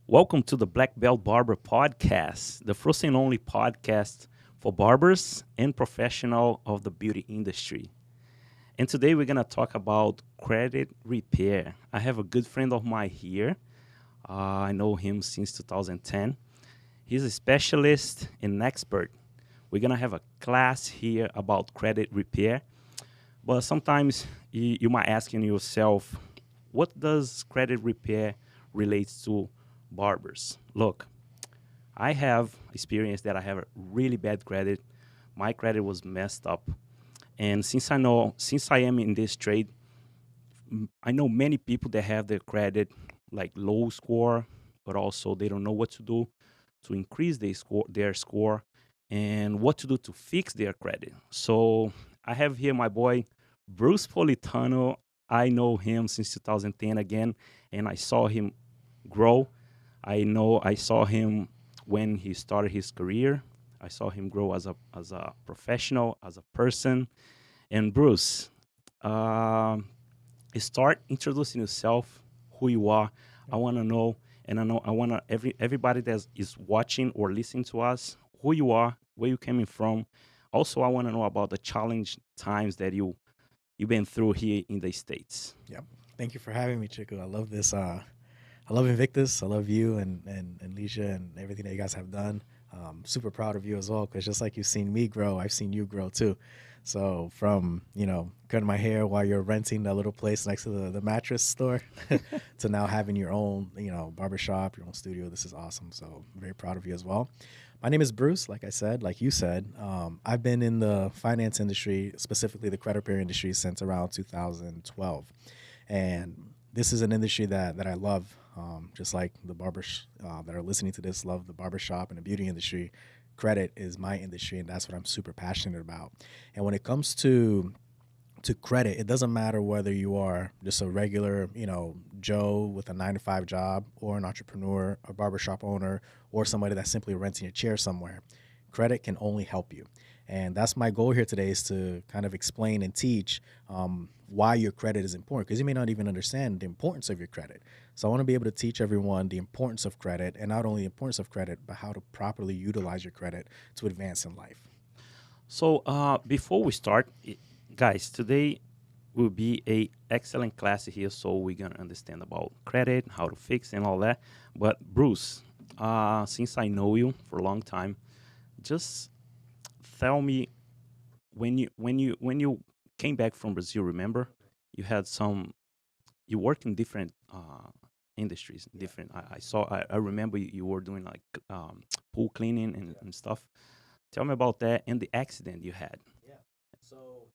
Welcome to the Black Belt Barber podcast, the first and only podcast for barbers and professional of the beauty industry. And today we're gonna talk about credit repair. I have a good friend of mine here. I know him since 2010. He's a specialist and an expert. We're gonna have a class here about credit repair. But sometimes you might asking yourself, what does credit repair relates to barbers? Look, I have experience that I have a really bad credit. My credit was messed up. And since I am in this trade, I know many people that have their credit like low score, but also they don't know what to do to increase their score and what to do to fix their credit. So I have here my boy Bruce Politano. I know him since 2010 again, and I saw him grow. I saw him when he started his career. I saw him grow as a professional, as a person. And Bruce, um start introducing yourself, who you are. I want to know, and I want to everybody that is watching or listening to us, who you are, where you coming from. Also, I want to know about the challenge times that you've been through here in the states. Yep. Thank you for having me, Chico. I love this. I love Invictus. I love you and Leisha and everything that you guys have done. Super proud of you as well, because just like you've seen me grow, I've seen you grow too. So from, cutting my hair while you're renting that little place next to the mattress store to now having your own, barbershop, your own studio, this is awesome. So I'm very proud of you as well. My name is Bruce, like I said, like you said. I've been in the finance industry, specifically the credit repair industry, since around 2012. And this is an industry that I love, just like the barbers that are listening to this love the barbershop and the beauty industry. Credit is my industry, and that's what I'm super passionate about. And when it comes to credit, it doesn't matter whether you are just a regular, Joe with a 9 to 5 job, or an entrepreneur, a barbershop owner, or somebody that's simply renting a chair somewhere. Credit can only help you. And that's my goal here today, is to kind of explain and teach why your credit is important, because you may not even understand the importance of your credit. So I want to be able to teach everyone the importance of credit, and not only the importance of credit, but how to properly utilize your credit to advance in life. So before we start, guys, today will be a excellent class here. So we're gonna understand about credit, how to fix, and all that. But Bruce, since I know you for a long time, just tell me when you came back from Brazil. Remember, you had some. You worked in different industries. Different. I remember you were doing like pool cleaning and stuff. Tell me about that and the accident you had. Yeah. So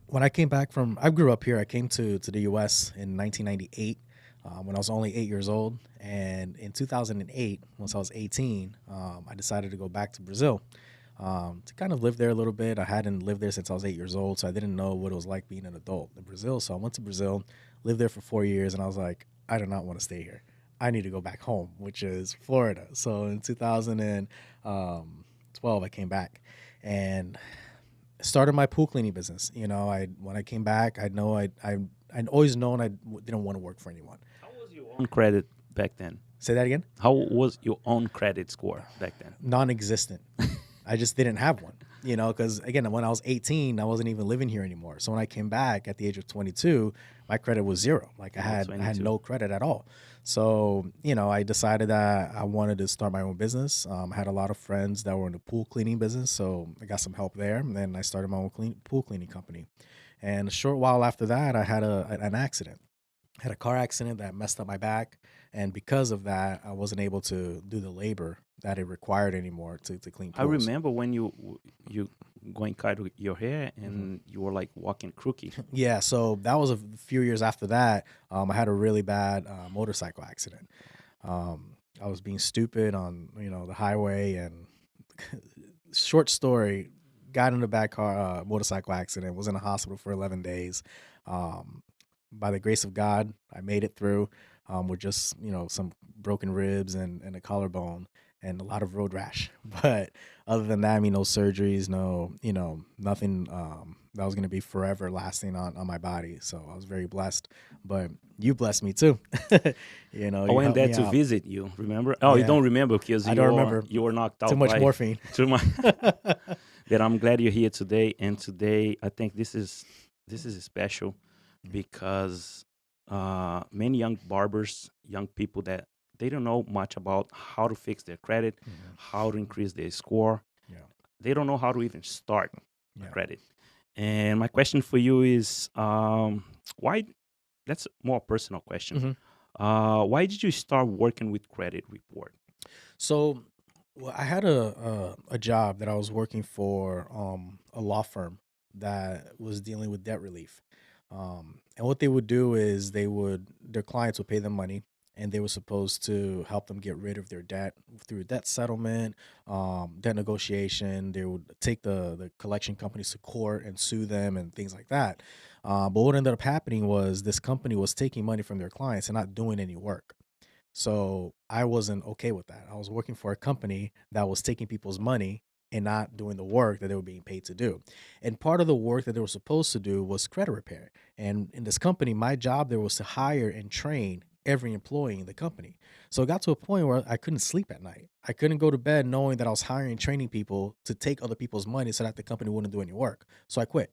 when I came back I grew up here. I came to the U.S. in 1998 when I was only 8 years old. And in 2008, once I was 18, I decided to go back to Brazil to kind of live there a little bit. I hadn't lived there since I was 8 years old, so I didn't know what it was like being an adult in Brazil. So I went to Brazil, lived there for 4 years, and I was like, I do not want to stay here. I need to go back home, which is Florida. So in 2012, I came back and started my pool cleaning business. When I came back, I'd always known I didn't want to work for anyone. How was your own credit back then? Say that again? How was your own credit score back then? Non-existent. I just didn't have one, because again, when I was 18, I wasn't even living here anymore. So when I came back at the age of 22, my credit was zero. Like I had no credit at all. So, I decided that I wanted to start my own business. I had a lot of friends that were in the pool cleaning business, so I got some help there. And then I started my own pool cleaning company. And a short while after that, I had an accident. I had a car accident that messed up my back. And because of that, I wasn't able to do the labor that it required anymore to clean pools. I remember when you going cut your hair and you were like walking crooked. Yeah, so that was a few years after that. I had a really bad motorcycle accident. I was being stupid on the highway, and short story, got in a bad car motorcycle accident. Was in a hospital for 11 days. By the grace of God, I made it through with just some broken ribs and a collarbone. and a lot of road rash. But other than that, I mean, no surgeries, no, nothing that was going to be forever lasting on my body. So I was very blessed. But you blessed me too. I You went helped there me to out. visit you. Remember? Oh, you Yeah, don't remember because I don't remember. you were knocked Too out much by morphine. too much. But I'm glad you're here today. And today, I think this is special because many young barbers, young people that they don't know much about how to fix their credit, Mhm. how to increase their score. Yeah. They don't know how to even start a Yeah. credit. And my question for you is, why? That's a more personal question. hmm Why did you start working with credit report? So, well, I had a job that I was working for a law firm that was dealing with debt relief. And what they would do is their clients would pay them money, and they were supposed to help them get rid of their debt through debt settlement, debt negotiation. They would take the collection companies to court and sue them and things like that. But what ended up happening was this company was taking money from their clients and not doing any work. So I wasn't okay with that. I was working for a company that was taking people's money and not doing the work that they were being paid to do. And part of the work that they were supposed to do was credit repair. And in this company, my job there was to hire and train every employee in the company. So it got to a point where I couldn't sleep at night. I couldn't go to bed knowing that I was hiring and training people to take other people's money so that the company wouldn't do any work. So I quit.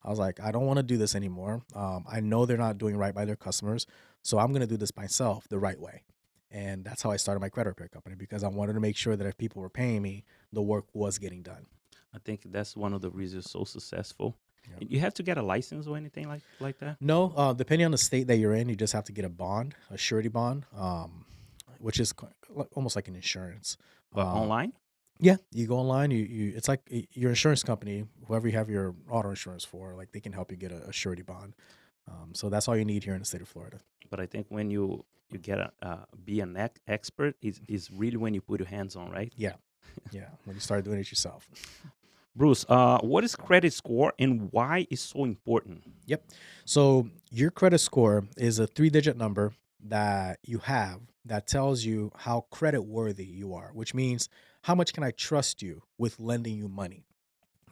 I was like, I don't want to do this anymore. I know they're not doing right by their customers. So I'm going to do this myself the right way. And that's how I started my credit repair company because I wanted to make sure that if people were paying me, the work was getting done. I think that's one of the reasons so successful. Yeah. You have to get a license or anything like that. No, depending on the state that you're in, you just have to get a bond, a surety bond, which is almost like an insurance. But online, Yeah, you go online. It's like your insurance company, whoever you have your auto insurance for, like they can help you get a surety bond. So that's all you need here in the state of Florida. but I think when you get be an expert is really when you put your hands on, right? Yeah, yeah. When you start doing it yourself. Bruce, what is credit score and why is so important? Yep. So your credit score is a 3-digit number that you have that tells you how credit worthy you are, which means how much can I trust you with lending you money.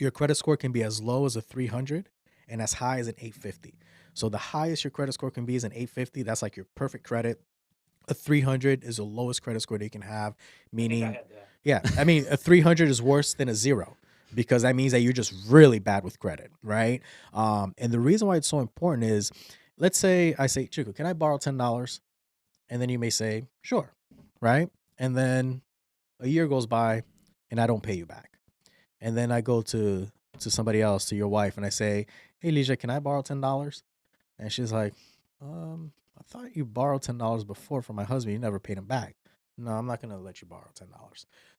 Your credit score can be as low as a 300 and as high as an 850. So the highest your credit score can be is an 850. That's like your perfect credit. A 300 is the lowest credit score that you can have, meaning, yeah, I mean, a 300 is worse than a 0 because that means that you're just really bad with credit, right? And the reason why it's so important is, let's say I say, Chico, can I borrow $10? And then you may say, sure, right? And then a year goes by and I don't pay you back. And then I go to somebody else, to your wife, and I say, hey, Leisha, can I borrow $10? And she's like, I thought you borrowed $10 before from my husband. You never paid him back. No, I'm not going to let you borrow $10.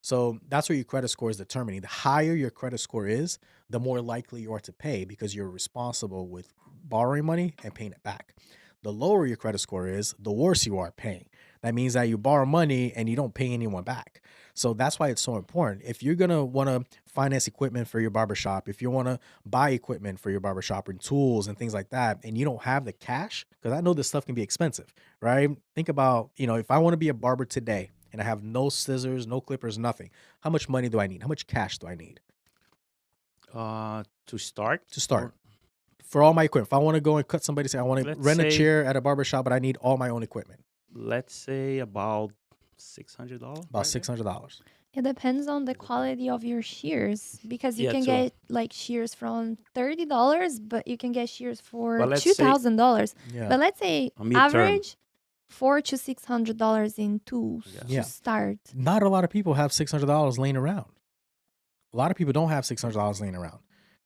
So that's where your credit score is determining. The higher your credit score is, the more likely you are to pay because you're responsible with borrowing money and paying it back. The lower your credit score is, the worse you are at paying. That means that you borrow money and you don't pay anyone back. So that's why it's so important. If you're going to want to finance equipment for your barbershop, if you want to buy equipment for your barbershop and tools and things like that, and you don't have the cash, because I know this stuff can be expensive, right? Think about, if I want to be a barber today and I have no scissors, no clippers, nothing, how much money do I need? How much cash do I need? To start? To start. For all my equipment. If I want to go and cut somebody, say I want to Let's rent a say- chair at a barbershop, but I need all my own equipment. Let's say about $600. About $600. It depends on the quality of your shears because you Yeah, can so- get like shears from $30, but you can get shears for But let's say- $2,000. Yeah. But let's say A midterm. average $400 to $600 in tools Yeah. to start. Not a lot of people have $600 laying around. A lot of people don't have $600 laying around.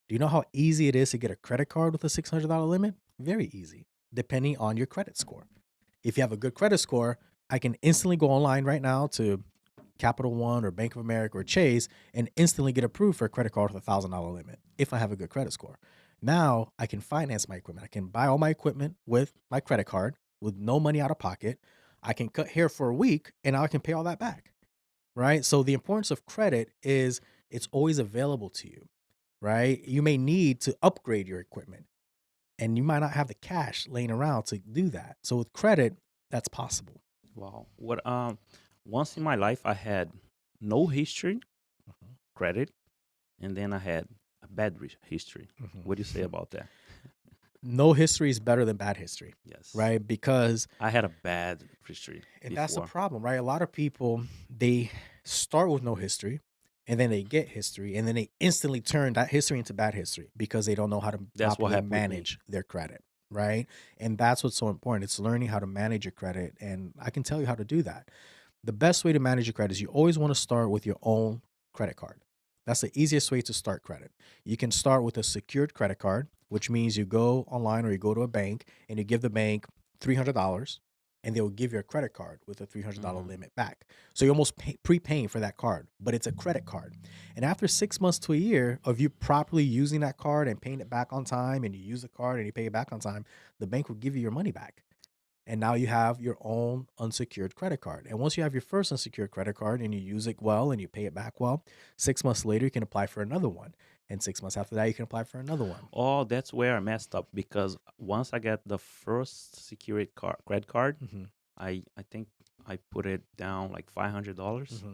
Do you know how easy it is to get a credit card with a $600 limit? Very easy, depending on your credit score. If you have a good credit score, I can instantly go online right now to Capital One or Bank of America or Chase and instantly get approved for a credit card with a $1,000 limit if I have a good credit score. Now I can finance my equipment. I can buy all my equipment with my credit card with no money out of pocket. I can cut hair for a week and now I can pay all that back, right? So the importance of credit is it's always available to you, right? You may need to upgrade your equipment and you might not have the cash laying around to do that. So with credit, that's possible. Wow. What once in my life I had no history Mhm. credit, and then I had a bad history. Mhm. What do you say about that? No history is better than bad history, Yes. right? Because, I had a bad history and that's the before. problem, right? A lot of people, they start with no history, and then they get history, and then they instantly turn that history into bad history because they don't know how to That's what properly happened with me. manage their credit, right? And that's what's so important. It's learning how to manage your credit, and I can tell you how to do that. The best way to manage your credit is you always want to start with your own credit card. That's the easiest way to start credit. You can start with a secured credit card, which means you go online or you go to a bank and you give the bank $300, and they will give you a credit card with a $300 Mhm. limit back. So you're almost prepaying for that card, but it's a credit card. And after 6 months to a year of you properly using that card and paying it back on time, and you use the card and you pay it back on time, the bank will give you your money back. And now you have your own unsecured credit card. And once you have your first unsecured credit card and you use it well and you pay it back well, 6 months later, you can apply for another one. And 6 months after that, you can apply for another one. Oh, that's where I messed up because once I got the first security credit card, Mm-hmm. I think I put it down like $500, Mm-hmm.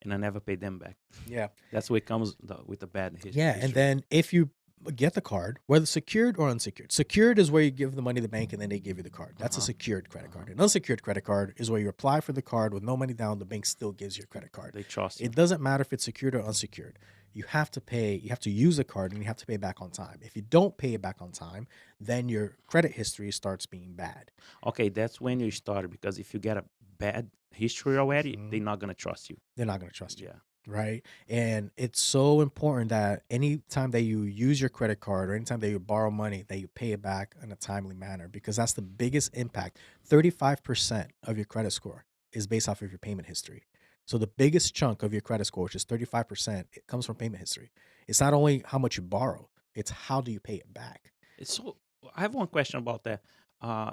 and I never paid them back. Yeah. That's where it comes with the bad Yeah. history. And then if you get the card, whether secured or unsecured, secured is where you give the money to the bank and then they give you the card. That's a Uh-huh. secured credit card. An unsecured credit card is where you apply for the card with no money down, the bank still gives you a credit card. They trust you. It doesn't matter if it's secured or unsecured. You have to pay, you have to use a card and you have to pay back on time. If you don't pay it back on time, then your credit history starts being bad. Okay, that's when you started because if you get a bad history already, Mhm. they're not gonna trust you. They're not going to trust you. Yeah. Right. And it's so important that anytime that you use your credit card or anytime that you borrow money, that you pay it back in a timely manner because that's the biggest impact. 35% of your credit score is based off of your payment history. So the biggest chunk of your credit score, which is 35%, it comes from payment history. It's not only how much you borrow, it's how do you pay it back. It's so. I have one question about that.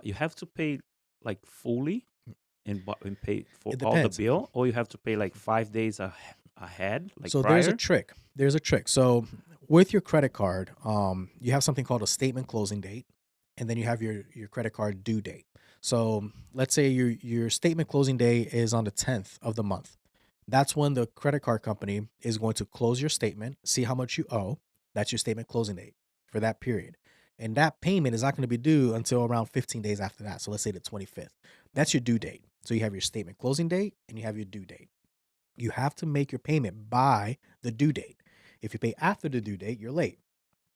You have to pay like fully and pay for It all the depends. bill, or you have to pay like 5 days ahead, like So prior. there's a trick. There's a trick. So with your credit card, you have something called a statement closing date, and then you have your credit card due date. So let's say your statement closing day is on the 10th of the month. That's when the credit card company is going to close your statement, see how much you owe. That's your statement closing date for that period. And that payment is not going to be due until around 15 days after that. So let's say the 25th. That's your due date. So you have your statement closing date and you have your due date. You have to make your payment by the due date. If you pay after the due date, you're late.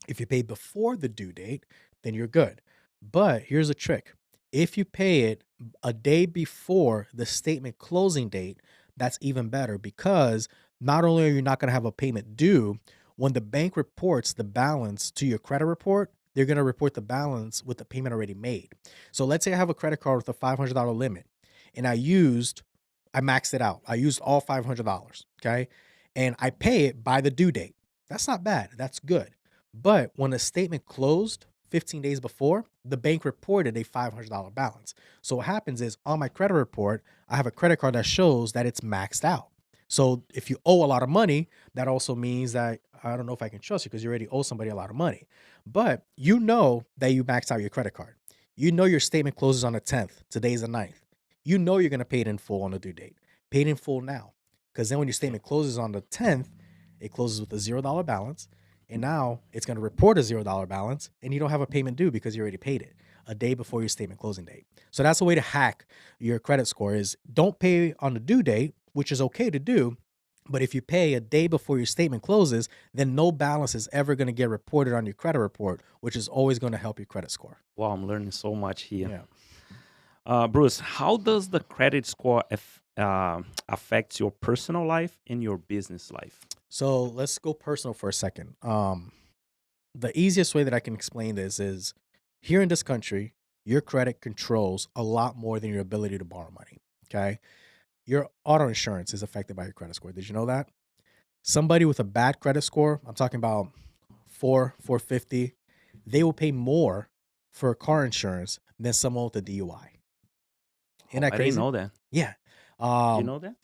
If you pay before the due date, then you're good. But here's a trick. If you pay it a day before the statement closing date, that's even better because not only are you not going to have a payment due, when the bank reports the balance to your credit report, they're going to report the balance with the payment already made. So let's say I have a credit card with a $500 limit and I maxed it out. I used all $500, okay? And I pay it by the due date. That's not bad. That's good. But when the statement closed 15 days before, the bank reported a $500 balance. So what happens is on my credit report, I have a credit card that shows that it's maxed out. So if you owe a lot of money, that also means that I don't know if I can trust you because you already owe somebody a lot of money. But you know that you maxed out your credit card. You know your statement closes on the 10th. Today's the 9th. You know you're going to pay it in full on the due date. Pay it in full now. Because then when your statement closes on the 10th, it closes with a $0 balance. And now it's going to report a $0 balance and you don't have a payment due because you already paid it a day before your statement closing date. So that's a way to hack your credit score is don't pay on the due date, which is okay to do. But if you pay a day before your statement closes, then no balance is ever going to get reported on your credit report, which is always going to help your credit score. Wow, I'm learning so much here. Yeah. Bruce, how does the credit score affect your personal life and your business life? So let's go personal for a second. The easiest way that I can explain this is here in this country, your credit controls a lot more than your ability to borrow money. Okay. Your auto insurance is affected by your credit score. Did you know that? Somebody with a bad credit score, I'm talking about 450, they will pay more for car insurance than someone with a DUI. Isn't that I crazy? didn't know that. Yeah. You know that?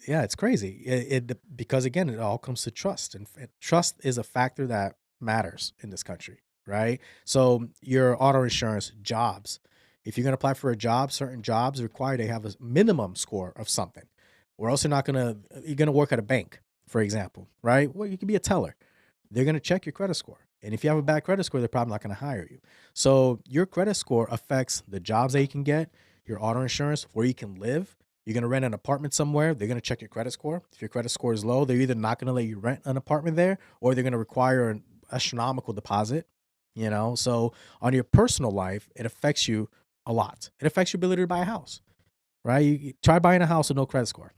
Yeah, it's crazy. Because again, it all comes to trust, and trust is a factor that matters in this country, right? So your auto insurance, jobs. If you're going to apply for a job, certain jobs require they have a minimum score of something. or else you're gonna work at a bank, for example, right? Well, you could be a teller. They're gonna check your credit score. And if you have a bad credit score, they're probably not gonna hire you. So your credit score affects the jobs that you can get, your auto insurance, where you can live. You're gonna rent an apartment somewhere, they're gonna check your credit score. If your credit score is low, they're either not gonna let you rent an apartment there, or they're gonna require an astronomical deposit. So on your personal life, it affects you a lot. It affects your ability to buy a house, right? You try buying a house with no credit score.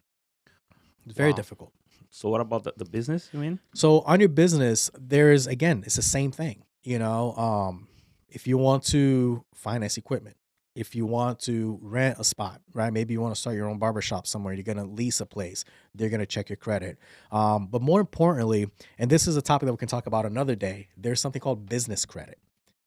It's very Wow. difficult. So what about the business, you mean? So on your business, it's the same thing. If you want to finance equipment, if you want to rent a spot, right? Maybe you want to start your own barbershop somewhere. You're going to lease a place. They're going to check your credit. But more importantly, and this is a topic that we can talk about another day, there's something called business credit,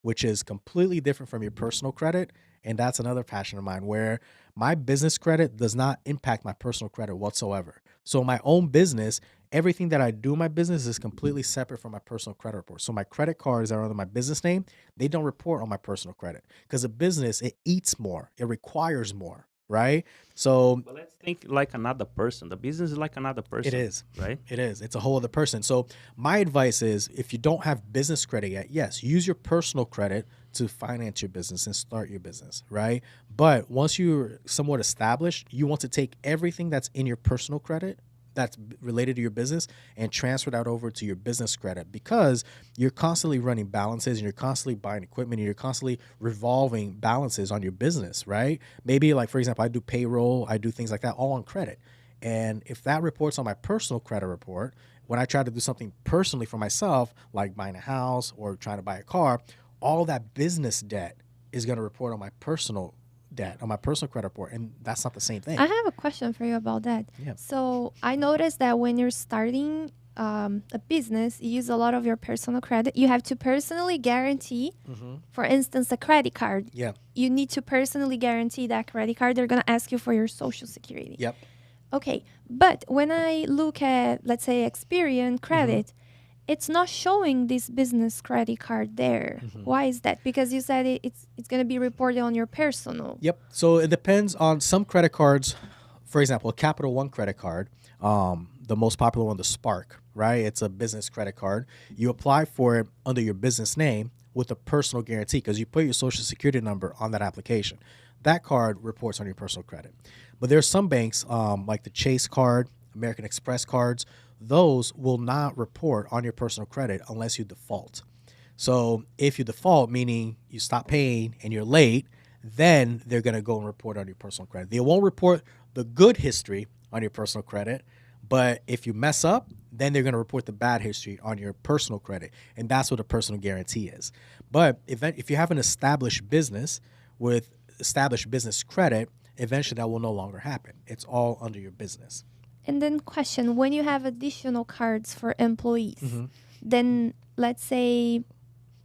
which is completely different from your personal credit. And that's another passion of mine, where my business credit does not impact my personal credit whatsoever. So my own business, everything that I do in my business is completely separate from my personal credit report. So my credit cards that are under my business name, they don't report on my personal credit, because a business, it eats more, it requires more, right? So But let's think like another person. The business is like another person. it is. Right? It is. It's a whole other person. So my advice is, if you don't have business credit yet, yes, use your personal credit to finance your business and start your business, right? But once you're somewhat established, you want to take everything that's in your personal credit that's related to your business and transfer that over to your business credit, because you're constantly running balances and you're constantly buying equipment and you're constantly revolving balances on your business, right? Maybe, like, for example, I do payroll, I do things like that all on credit. And if that reports on my personal credit report, when I try to do something personally for myself, like buying a house or trying to buy a car, all that business debt is going to report on my personal debt, on my personal credit report. And that's not the same thing. I have a question for you about that. Yeah. So I noticed that when you're starting a business, you use a lot of your personal credit. You have to personally guarantee, for instance, a credit card. Yeah. You need to personally guarantee that credit card. They're going to ask you for your social security. Yep. Okay. But when I look at, let's say, Experian credit, it's not showing this business credit card there. Why is that? Because you said it's going to be reported on your personal. Yep. So it depends on some credit cards. For example, a Capital One credit card, the most popular one, the Spark, right? It's a business credit card. You apply for it under your business name with a personal guarantee, because you put your social security number on that application. That card reports on your personal credit. But there are some banks, like the Chase card, American Express cards, those will not report on your personal credit unless you default. So if you default, meaning you stop paying and you're late, then they're going to go and report on your personal credit. They won't report the good history on your personal credit, but if you mess up, then they're going to report the bad history on your personal credit. And that's what a personal guarantee is. But if you have an established business with established business credit, eventually that will no longer happen. It's all under your business. And then question, when you have additional cards for employees, then let's say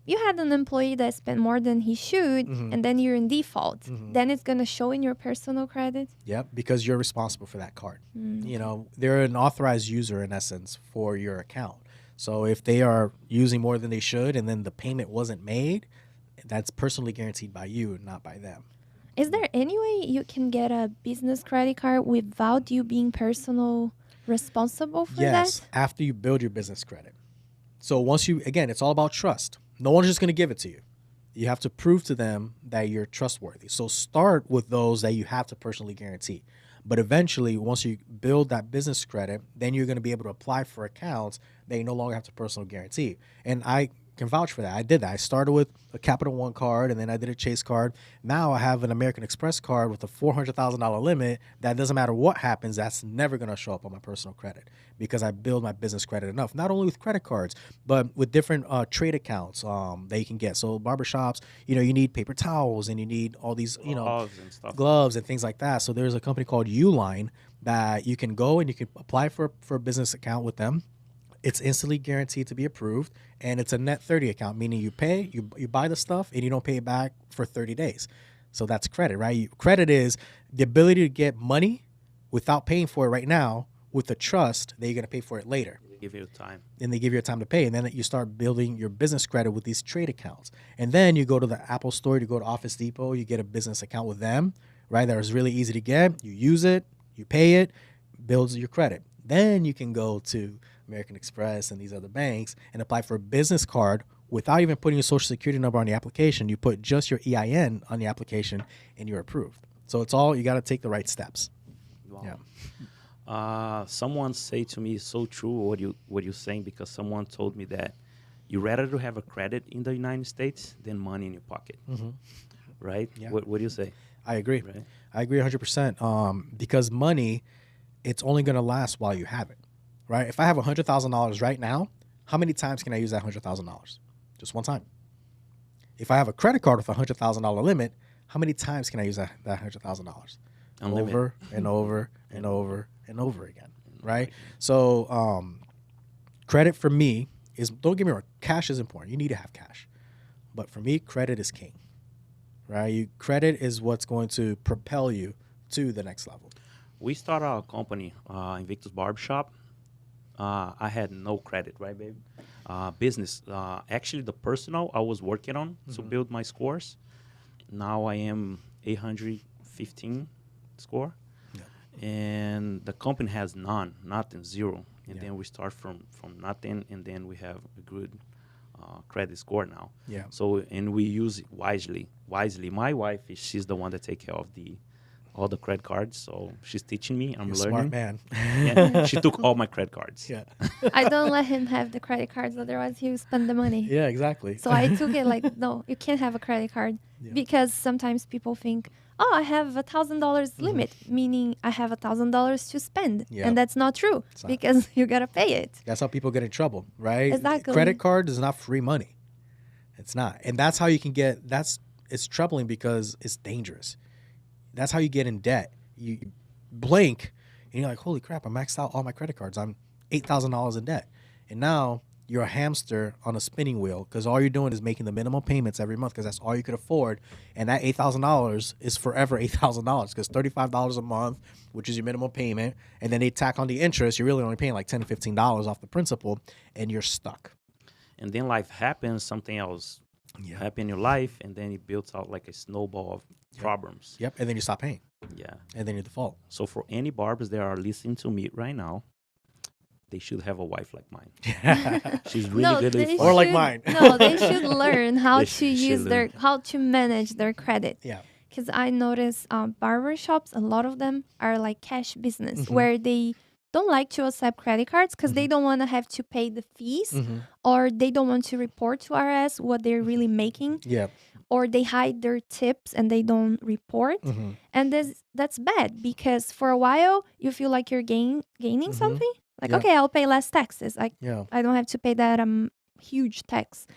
you had an employee that spent more than he should, and then you're in default, then it's going to show in your personal credit? Yep, because you're responsible for that card. They're an authorized user in essence for your account. So if they are using more than they should and then the payment wasn't made, that's personally guaranteed by you, not by them. Is there any way you can get a business credit card without you being personal responsible for Yes, that? after you build your business credit. So once again, it's all about trust. No one's just going to give it to you. You have to prove to them that you're trustworthy. So start with those that you have to personally guarantee. But eventually, once you build that business credit, then you're going to be able to apply for accounts that you no longer have to personally guarantee. And I can vouch for that. I did that. I started with a Capital One card, and then I did a Chase card. Now I have an American Express card with a $400,000 limit that doesn't matter what happens, that's never going to show up on my personal credit, because I build my business credit enough, not only with credit cards, but with different trade accounts that you can get. So barbershops, you need paper towels, and you need all these, Gloves and stuff. gloves and things like that. So there's a company called Uline that you can go and you can apply for a business account with them. It's instantly guaranteed to be approved, and it's a net 30 account, meaning you pay, you buy the stuff, and you don't pay it back for 30 days. So that's credit, right? Credit is the ability to get money without paying for it right now, with the trust that you're going to pay for it later. They give you time. And they give you time to pay, and then you start building your business credit with these trade accounts. And then you go to the Apple Store, you go to Office Depot, you get a business account with them, right? That is really easy to get. You use it, you pay it. builds your credit. Then you can go to American Express and these other banks and apply for a business card without even putting your social security number on the application. You put just your EIN on the application and you're approved. So it's all, you got to take the right steps. Wow. Yeah. Someone say to me, so true what you're saying, because someone told me that you rather to have a credit in the United States than money in your pocket. Right? Yeah. What do you say? I agree. Right? I agree 100%. Because money, it's only going to last while you have it, right? If I have $100,000 right now, how many times can I use that $100,000? Just one time. If I have a credit card with a $100,000 limit, how many times can I use that $100,000? Over and over and over and over again, right? So credit for me is, don't get me wrong, cash is important. You need to have cash. But for me, credit is king, right? Credit is what's going to propel you to the next level. We started our company, Invictus Barbershop. I had no credit, right, babe? Business. Actually, the personal I was working on to build my scores. Now I am 815 score. Yeah. And the company has nothing, zero. And then we start from nothing, and then we have a good credit score now. Yeah. So, and we use it wisely. My wife, she's the one that takes care of all the credit cards, so she's teaching me. I'm You're learning. Smart man. Yeah, she took all my credit cards. Yeah. I don't let him have the credit cards, otherwise he will spend the money. Yeah, exactly. So I took it like, no, you can't have a credit card, because sometimes people think, oh, I have $1,000 limit, meaning I have $1,000 to spend. And that's not true, because you got to pay it. That's how people get in trouble, right? Exactly. Credit card is not free money. It's not. And that's how you can get, it's troubling because it's dangerous. That's how you get in debt. You blink and you're like, holy crap, I maxed out all my credit cards. I'm $8,000 in debt. And now you're a hamster on a spinning wheel, because all you're doing is making the minimum payments every month, because that's all you could afford. And that $8,000 is forever $8,000, because $35 a month, which is your minimum payment, and then they tack on the interest, you're really only paying like $10 to $15 off the principal, and you're stuck. And then life happens, something else happen in your life, and then it builds out like a snowball of problems. Yep, and then you stop paying. Yeah. And then you default. So for any barbers that are listening to me right now, they should have a wife like mine. She's really good with or like mine. No, they should learn how to use how to manage their credit. Yeah. Because I notice barber shops, a lot of them are like cash business, where they don't like to accept credit cards because they don't want to have to pay the fees, or they don't want to report to RS what they're really making. Yeah. Or they hide their tips and they don't report. And that's bad, because for a while you feel like you're gaining something. Like, okay, I'll pay less taxes. I don't have to pay that huge tax.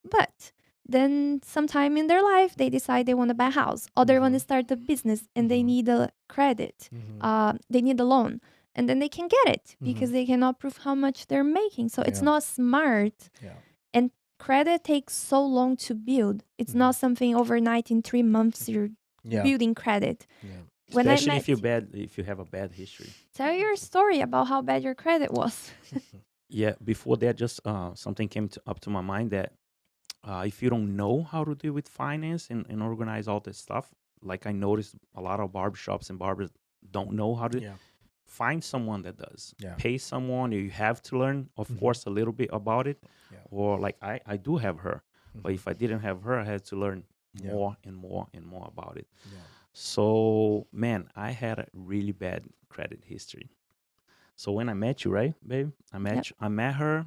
But then sometime in their life, they decide they want to buy a house, or they want to start a business, and they need a credit. They need a loan. And then they can get it because they cannot prove how much they're making. So it's not smart. Yeah. And credit takes so long to build. It's not something overnight in 3 months you're building credit. Yeah. Especially if you have a bad history. Tell your story about how bad your credit was. Yeah, before that, just something came up to my mind that if you don't know how to deal with finance and organize all this stuff, like I noticed a lot of barbershops and barbers don't know how to find someone that does. Yeah. Pay someone. You have to learn, of course, a little bit about it. Yeah. Or like I do have her, but if I didn't have her, I had to learn more and more and more about it. Yeah. So, man, I had a really bad credit history. So when I met you, right, babe? I met her.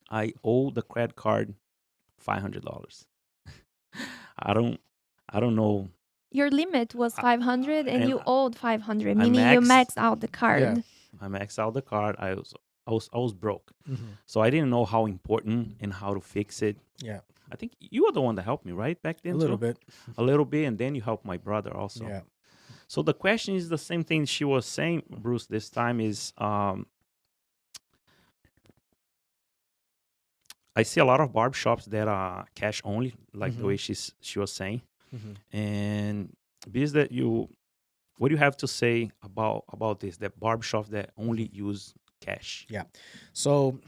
I owe the credit card $500. I don't know. Your limit was 500 and you owed 500, meaning you maxed out the card. Yeah. I maxed out the card. I was broke. So I didn't know how important and how to fix it. Yeah. I think you were the one that helped me, right, back then? A little bit, and then you helped my brother also. Yeah. So the question is the same thing she was saying, Bruce, this time is I see a lot of barbershops that are cash only, like the way she was saying. And because that what do you have to say about this, that barbershop that only use cash? Yeah. So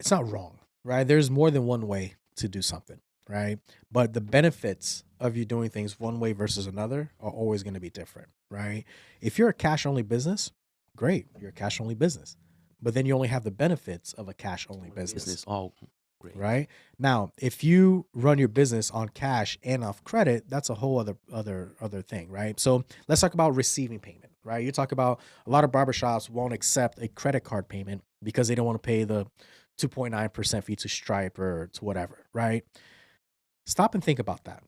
it's not wrong, right? There's more than one way to do something, right? But the benefits of you doing things one way versus another are always going to be different, right? If you're a cash only business, great. You're a cash only business. But then you only have the benefits of a cash only business. Oh, great. Right? Now, if you run your business on cash and off credit, that's a whole other thing, right? So let's talk about receiving payment, right? You talk about a lot of barbershops won't accept a credit card payment because they don't want to pay the 2.9% fee to Stripe or to whatever, right? Stop and think about that.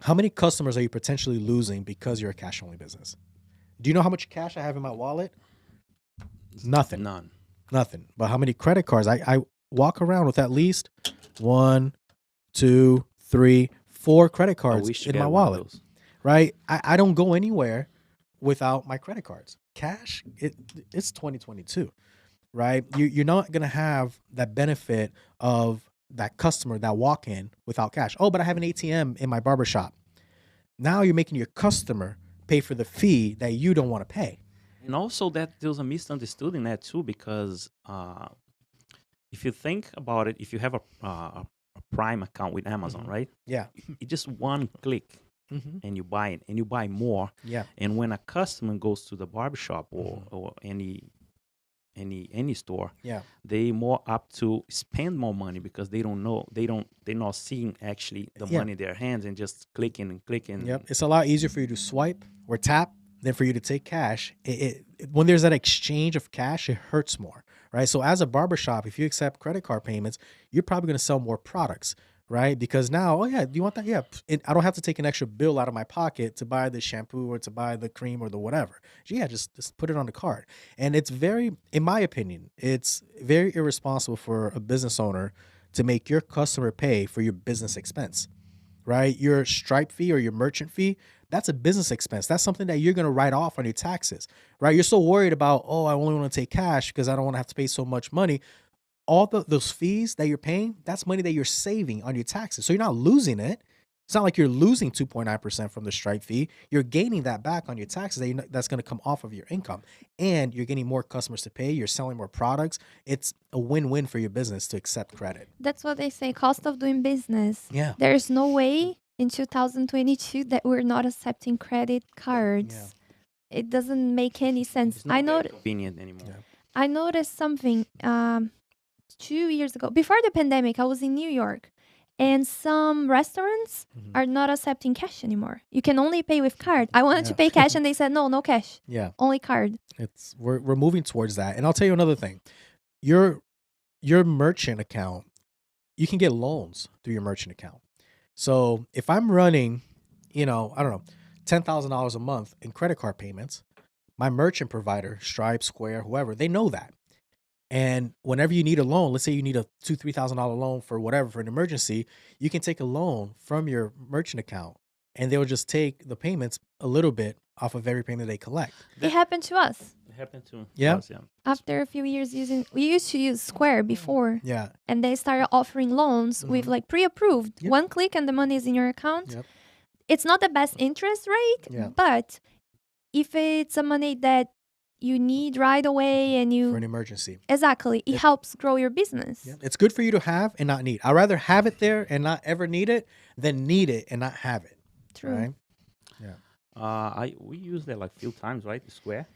How many customers are you potentially losing because you're a cash only business? Do you know how much cash I have in my wallet? Nothing. Nothing. But how many credit cards? I walk around with at least 1, 2, 3, 4 credit cards in my wallet, right? I don't go anywhere without my credit cards. Cash, it's 2022, right? You're not going to have that benefit of that customer that walk in without cash. Oh, but I have an ATM in my barbershop. Now you're making your customer pay for the fee that you don't want to pay. And also that there's a misunderstood in that too, because if you think about it, if you have a Prime account with Amazon, right? Yeah. It's just one click and you buy it, and you buy more. Yeah. And when a customer goes to the barbershop or any store, yeah, they more apt to spend more money because they don't know, they're not seeing actually the money in their hands and just clicking and clicking. Yep. It's a lot easier for you to swipe or tap than for you to take cash. When there's that exchange of cash, it hurts more, right? So as a barbershop, if you accept credit card payments, you're probably going to sell more products, right? Because now, oh yeah, do you want that? Yeah, I don't have to take an extra bill out of my pocket to buy the shampoo or to buy the cream or the whatever. Yeah, just put it on the card. And it's very, in my opinion, it's very irresponsible for a business owner to make your customer pay for your business expense, right? Your Stripe fee or your merchant fee, that's a business expense. That's something that you're going to write off on your taxes, right? You're so worried about, oh, I only want to take cash because I don't want to have to pay so much money. All those fees that you're paying, that's money that you're saving on your taxes. So you're not losing it. It's not like you're losing 2.9% from the Stripe fee. You're gaining that back on your taxes that's going to come off of your income. And you're getting more customers to pay. You're selling more products. It's a win-win for your business to accept credit. That's what they say, cost of doing business. Yeah. There's no way in 2022 that we're not accepting credit cards. Yeah. It doesn't make any sense. It's not very convenient anymore. Yeah. I noticed something 2 years ago. Before the pandemic, I was in New York. And some restaurants are not accepting cash anymore. You can only pay with card. I wanted to pay cash, and they said, no cash. Yeah. Only card. We're moving towards that. And I'll tell you another thing. Your merchant account, you can get loans through your merchant account. So if I'm running, I don't know, $10,000 a month in credit card payments, my merchant provider, Stripe, Square, whoever, they know that. And whenever you need a loan, let's say you need a $2,000, $3,000 loan for whatever, for an emergency, you can take a loan from your merchant account and they'll just take the payments a little bit off of every payment they collect. It happened to us. It happened to us, yeah. After a few years we used to use Square before. Yeah. And they started offering loans with like pre-approved. Yep. One click and the money is in your account. Yep. It's not the best interest rate, but if it's a money that you need right away and for an emergency. Exactly. It helps grow your business. Yeah. It's good for you to have and not need. I'd rather have it there and not ever need it than need it and not have it. True. Right? Yeah. We used that like a few times, right? The Square.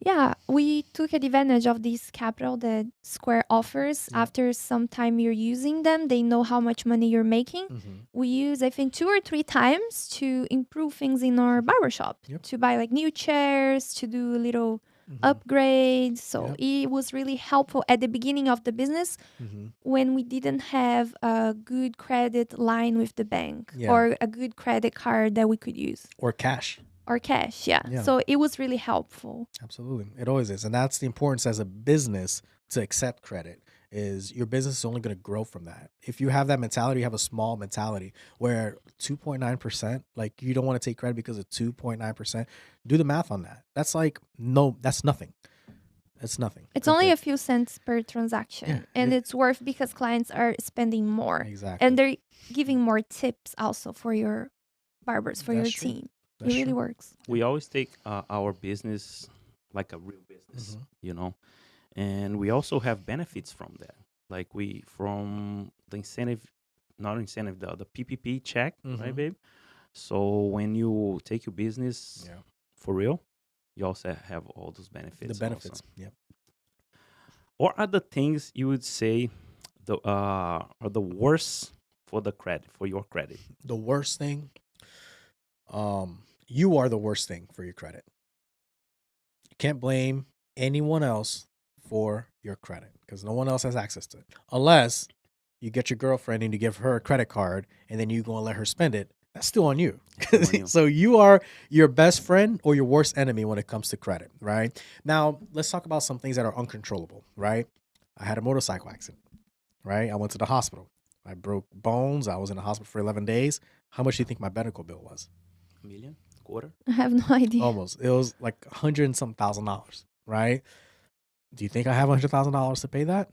Yeah, we took advantage of this capital that Square offers. Yeah. After some time you're using them, they know how much money you're making. We use, I think, 2 or 3 times to improve things in our barbershop. To buy like new chairs, to do little upgrades. So it was really helpful at the beginning of the business when we didn't have a good credit line with the bank or a good credit card that we could use. Or cash. Yeah. So it was really helpful. Absolutely. It always is. And that's the importance as a business to accept credit, is your business is only going to grow from that. If you have that mentality, you have a small mentality where 2.9%, like you don't want to take credit because of 2.9%, do the math on that. That's like, no, that's nothing. It's nothing. It's only a few cents per transaction. And it's worth because clients are spending more. Exactly. And they're giving more tips also for your barbers, for your team. It really works. We always take our business like a real business, and we also have benefits from that. Like from the the PPP check, right, babe? So when you take your business for real, you also have all those benefits. The benefits. Also. Yep. What are the things you would say are the worst for your credit? The worst thing, you are the worst thing for your credit. You can't blame anyone else for your credit because no one else has access to it. Unless you get your girlfriend and you give her a credit card and then you go and let her spend it. That's still on you. So you are your best friend or your worst enemy when it comes to credit, right? Now, let's talk about some things that are uncontrollable, right? I had a motorcycle accident, right? I went to the hospital. I broke bones. I was in the hospital for 11 days. How much do you think my medical bill was? $1 million? Quarter? I have no idea. Almost. It was like $100 and some $1,000, right? Do you think I have $100,000 to pay that?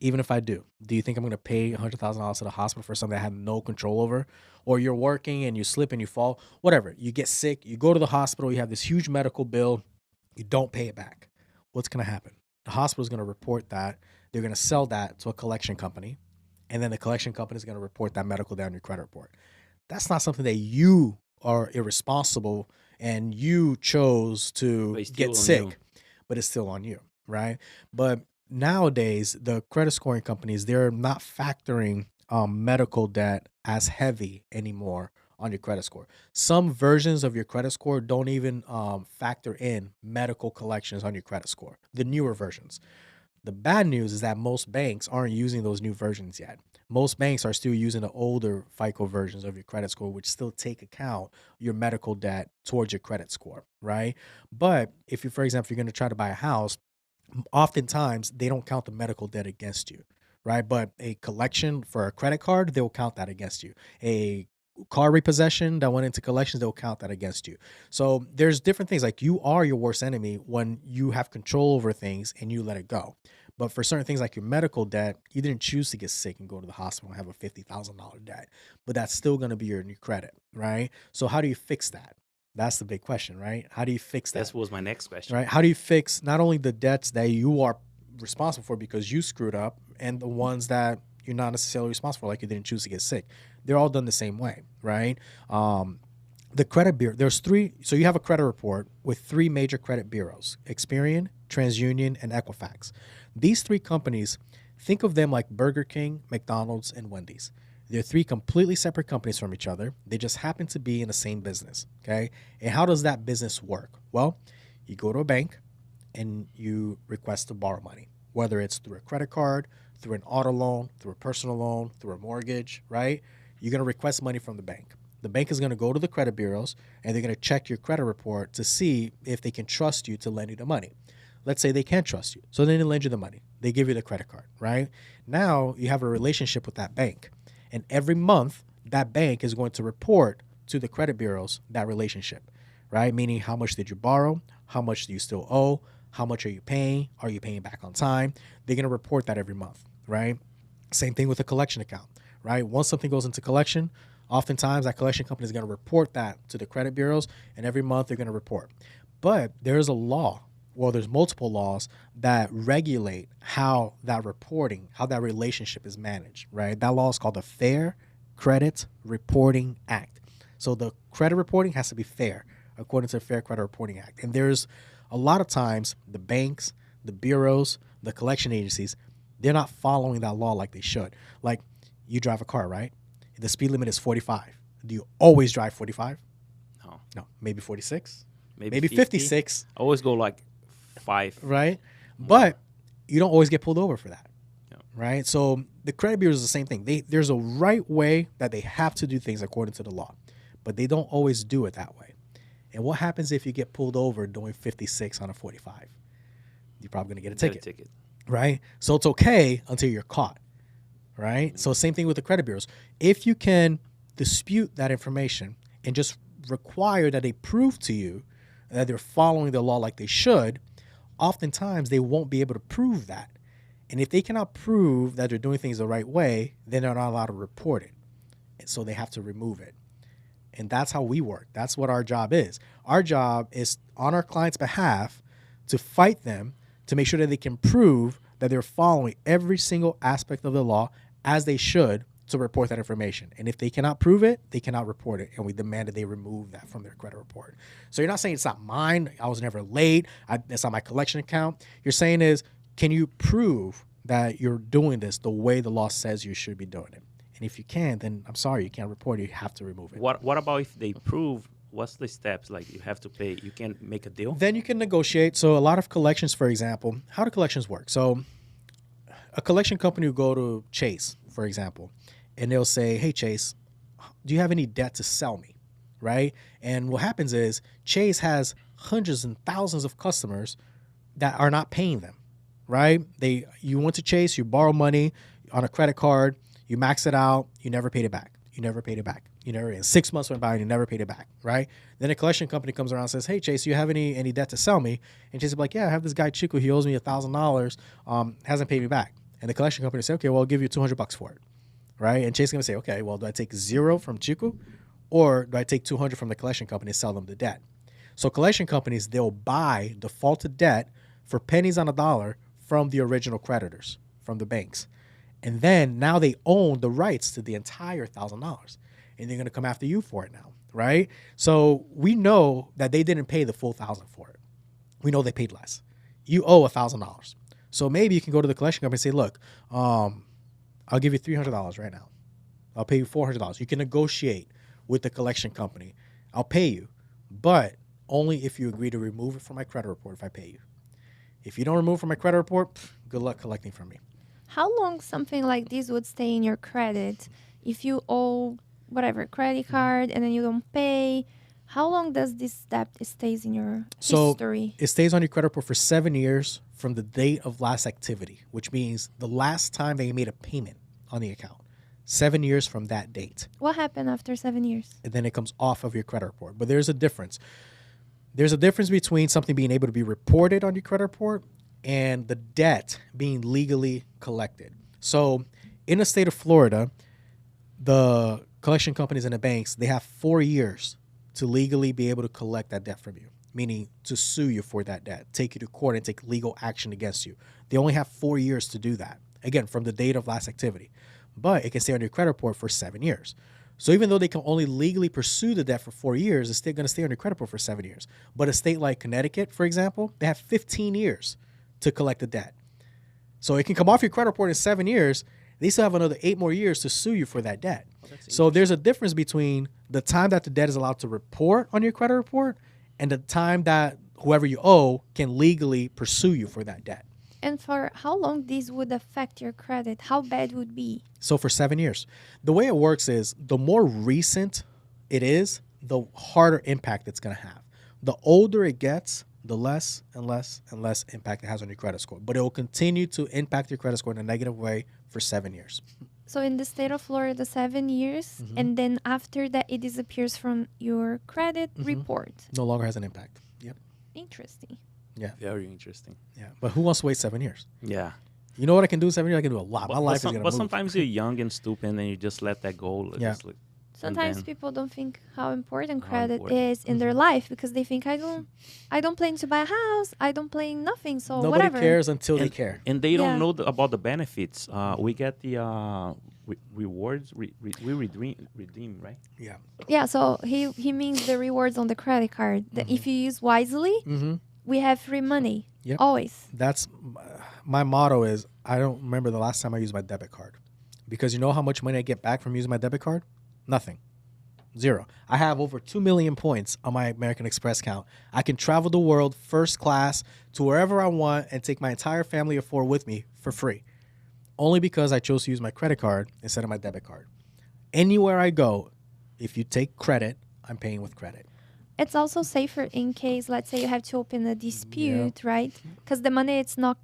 Even if I do you think I'm going to pay $100,000 to the hospital for something I have no control over? Or you're working and you slip and you fall, whatever. You get sick, you go to the hospital, you have this huge medical bill, you don't pay it back. What's going to happen? The hospital is going to report that. They're going to sell that to a collection company. And then the collection company is going to report that medical down your credit report. That's not something that you are irresponsible and you chose to get sick, but it's still on you, right? But nowadays, the credit scoring companies, they're not factoring medical debt as heavy anymore on your credit score. Some versions of your credit score don't even factor in medical collections on your credit score, the newer versions. The bad news is that most banks aren't using those new versions yet. Most banks are still using the older FICO versions of your credit score, which still take account your medical debt towards your credit score, right? But if you, for example, you're going to try to buy a house, oftentimes they don't count the medical debt against you, right? But a collection for a credit card, they'll count that against you. A car repossession that went into collections, they'll count that against you. So there's different things. Like, you are your worst enemy when you have control over things and you let it go. But for certain things like your medical debt, you didn't choose to get sick and go to the hospital and have a $50,000 debt, but that's still going to be your new credit, right? So how do you fix that? That's the big question, right? How do you fix that? That was my next question. Right? How do you fix not only the debts that you are responsible for because you screwed up, and the ones that you're not necessarily responsible for, like you didn't choose to get sick? They're all done the same way, right? The credit bureau, there's three. So you have a credit report with three major credit bureaus: Experian, TransUnion, and Equifax. These three companies, think of them like Burger King, McDonald's, and Wendy's. They're three completely separate companies from each other. They just happen to be in the same business, okay? And how does that business work? Well, you go to a bank and you request to borrow money, whether it's through a credit card, through an auto loan, through a personal loan, through a mortgage, right? You're going to request money from the bank. The bank is going to go to the credit bureaus and they're going to check your credit report to see if they can trust you to lend you the money. Let's say they can't trust you. So then they lend you the money. They give you the credit card, right? Now you have a relationship with that bank. And every month, that bank is going to report to the credit bureaus that relationship, right? Meaning, how much did you borrow? How much do you still owe? How much are you paying? Are you paying back on time? They're going to report that every month, right? Same thing with a collection account, right? Once something goes into collection, oftentimes that collection company is going to report that to the credit bureaus, and every month they're going to report. But there's a law. Well, there's multiple laws that regulate how that reporting, how that relationship is managed, right? That law is called the Fair Credit Reporting Act. So the credit reporting has to be fair according to the Fair Credit Reporting Act. And there's a lot of times the banks, the bureaus, the collection agencies, they're not following that law like they should. Like, you drive a car, right? The speed limit is 45. Do you always drive 45? No. Maybe 46? Maybe 56. I always go like 5. Right? But you don't always get pulled over for that. Yeah. Right? So the credit bureau is the same thing. There's a right way that they have to do things according to the law, but they don't always do it that way. And what happens if you get pulled over doing 56 on a 45? You're probably going to get a ticket. Right? So it's okay until you're caught. Right? Mm-hmm. So same thing with the credit bureaus. If you can dispute that information and just require that they prove to you that they're following the law like they should, oftentimes they won't be able to prove that. And if they cannot prove that they're doing things the right way, then they're not allowed to report it. And so they have to remove it. And that's how we work. That's what our job is. Our job is, on our client's behalf, to fight them to make sure that they can prove that they're following every single aspect of the law as they should to report that information. And if they cannot prove it, they cannot report it. And we demand that they remove that from their credit report. So you're not saying it's not mine. I was never late. It's on my collection account. You're saying is, can you prove that you're doing this the way the law says you should be doing it? And if you can, then I'm sorry, you can't report it. You have to remove it. What about if they prove? What's the steps? Like, you have to pay. You can make a deal? Then you can negotiate. So a lot of collections, for example, how do collections work? So a collection company will go to Chase, for example, and they'll say, hey, Chase, do you have any debt to sell me, right? And what happens is Chase has hundreds and thousands of customers that are not paying them, right? You went to Chase, you borrow money on a credit card, you max it out, you never paid it back. You never paid it back. In 6 months went by and you never paid it back, right? Then a collection company comes around and says, hey, Chase, you have any debt to sell me? And Chase is like, yeah, I have this guy, Chico. He owes me $1,000, hasn't paid me back. And the collection company say, okay, well, I'll give you $200 for it, right? And Chase is going to say, okay, well, do I take 0 from Chico, or do I take 200 from the collection company and sell them the debt? So collection companies, they'll buy defaulted debt for pennies on a dollar from the original creditors, from the banks. And then now they own the rights to the entire $1,000. And they're going to come after you for it now, right? So we know that they didn't pay the full $1,000 for it. We know they paid less. You owe $1,000. So maybe you can go to the collection company and say, look, I'll give you $300 right now. I'll pay you $400. You can negotiate with the collection company. I'll pay you, but only if you agree to remove it from my credit report if I pay you. If you don't remove it from my credit report, good luck collecting from me. How long something like this would stay in your credit if you owe whatever credit card and then you don't pay? How long does this debt stays in your history? It stays on your credit report for 7 years from the date of last activity, which means the last time that you made a payment on the account. 7 years from that date. What happened after 7 years? And then it comes off of your credit report. But there's a difference. There's a difference between something being able to be reported on your credit report and the debt being legally collected. So in the state of Florida, the collection companies and the banks, they have 4 years to legally be able to collect that debt from you, meaning to sue you for that debt, take you to court and take legal action against you. They only have 4 years to do that, again, from the date of last activity. But it can stay on your credit report for 7 years. So even though they can only legally pursue the debt for 4 years, it's still going to stay on your credit report for 7 years. But a state like Connecticut, for example, they have 15 years to collect the debt. So it can come off your credit report in 7 years. They still have another 8 more years to sue you for that debt. So there's a difference between the time that the debt is allowed to report on your credit report and the time that whoever you owe can legally pursue you for that debt. And for how long this would affect your credit? How bad would be? So for 7 years. The way it works is the more recent it is, the harder impact it's going to have. The older it gets, the less and less and less impact it has on your credit score. But it will continue to impact your credit score in a negative way for 7 years. So in the state of Florida, 7 years, and then after that, it disappears from your credit report. No longer has an impact. Yep. Interesting. Yeah. Very interesting. Yeah. But who wants to wait 7 years? Yeah. You know what I can do in 7 years? I can do a lot. My life is going to move. But sometimes you're young and stupid and you just let that go. Yeah. Sometimes people don't think how important credit is in their life because they think I don't plan to buy a house. I don't plan nothing. So nobody whatever. cares until they care. And they don't know about the benefits. We get the rewards. We redeem, right? Yeah. Yeah. So he means the rewards on the credit card. That if you use wisely, we have free money. Yep. Always. That's my motto is I don't remember the last time I used my debit card. Because you know how much money I get back from using my debit card? Nothing. 0. I have over 2 million points on my American Express account. I can travel the world first class to wherever I want and take my entire family of 4 with me for free. Only because I chose to use my credit card instead of my debit card. Anywhere I go, if you take credit, I'm paying with credit. It's also safer in case, let's say, you have to open a dispute, right? Because the money, it's not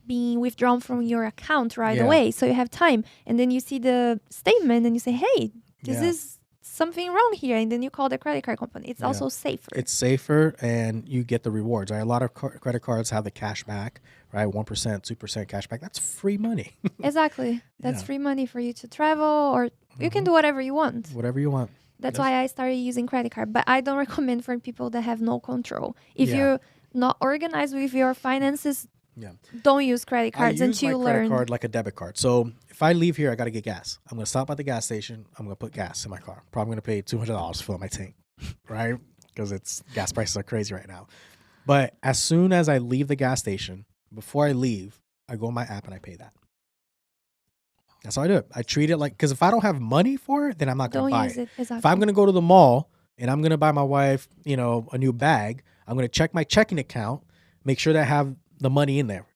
being withdrawn from your account right away. So you have time. And then you see the statement and you say, hey, this is something wrong here. And then you call the credit card company. It's also safer. It's safer and you get the rewards. Right? A lot of credit cards have the cash back, right? 1%, 2% cash back. That's free money. Exactly. That's free money for you to travel or you can do whatever you want. Whatever you want. That's why I started using credit card. But I don't recommend for people that have no control. If you're not organized with your finances, Yeah. don't use credit cards I use until my you credit learn. card like a debit card. So if I leave here, I got to get gas. I'm going to stop at the gas station. I'm going to put gas in my car. Probably going to pay $200 to fill up my tank, right? Because gas prices are crazy right now. But as soon as I leave the gas station, before I leave, I go on my app and I pay that. That's how I do it. I treat it like, because if I don't have money for it, then I'm not going to Don't buy use it. it. Exactly. If I'm going to go to the mall and I'm going to buy my wife, a new bag, I'm going to check my checking account, make sure that I have the money in there.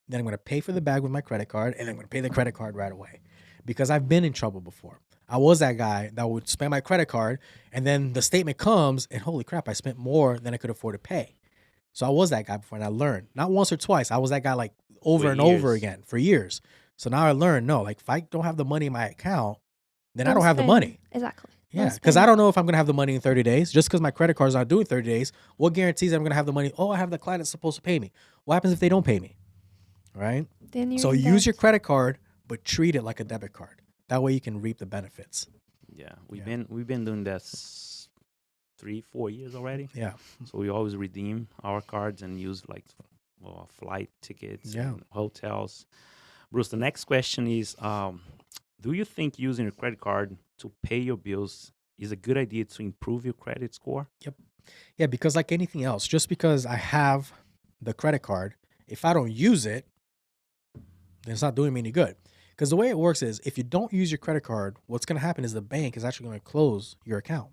Then I'm going to pay for the bag with my credit card, and I'm going to pay the credit card right away. Because I've been in trouble before. I was that guy that would spend my credit card, and then the statement comes, and holy crap, I spent more than I could afford to pay. So I was that guy before, and I learned. Not once or twice. I was that guy like over and over again for years. So now I learned, no, like if I don't have the money in my account, then I don't have the money. Exactly. Yeah, because I don't know if I'm going to have the money in 30 days. Just because my credit card's not doing 30 days, what guarantees I'm going to have the money? Oh, I have the client that's supposed to pay me. What happens if they don't pay me? Right? Then So use your credit card, but treat it like a debit card. That way you can reap the benefits. Yeah, we've been doing that 3-4 years already. Yeah. So we always redeem our cards and use like flight tickets, and hotels. Bruce, the next question is, do you think using your credit card to pay your bills is a good idea to improve your credit score? Yep. Yeah, because like anything else, just because I have the credit card, if I don't use it, then it's not doing me any good. Because the way it works is if you don't use your credit card, what's going to happen is the bank is actually going to close your account.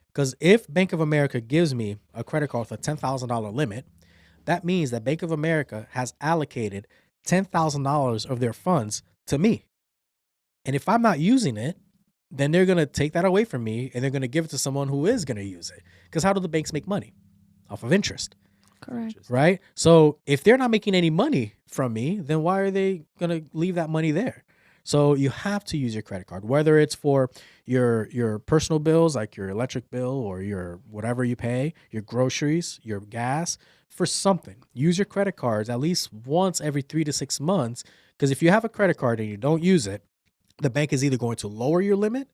Because if Bank of America gives me a credit card with a $10,000 limit, that means that Bank of America has allocated $10,000 of their funds to me. And if I'm not using it, then they're going to take that away from me and they're going to give it to someone who is going to use it. Because how do the banks make money? Off of interest. Correct. Right? So if they're not making any money from me, then why are they going to leave that money there? So you have to use your credit card, whether it's for your personal bills, like your electric bill or your whatever you pay, your groceries, your gas, for something. Use your credit cards at least once every 3 to 6 months. Because if you have a credit card and you don't use it, the bank is either going to lower your limit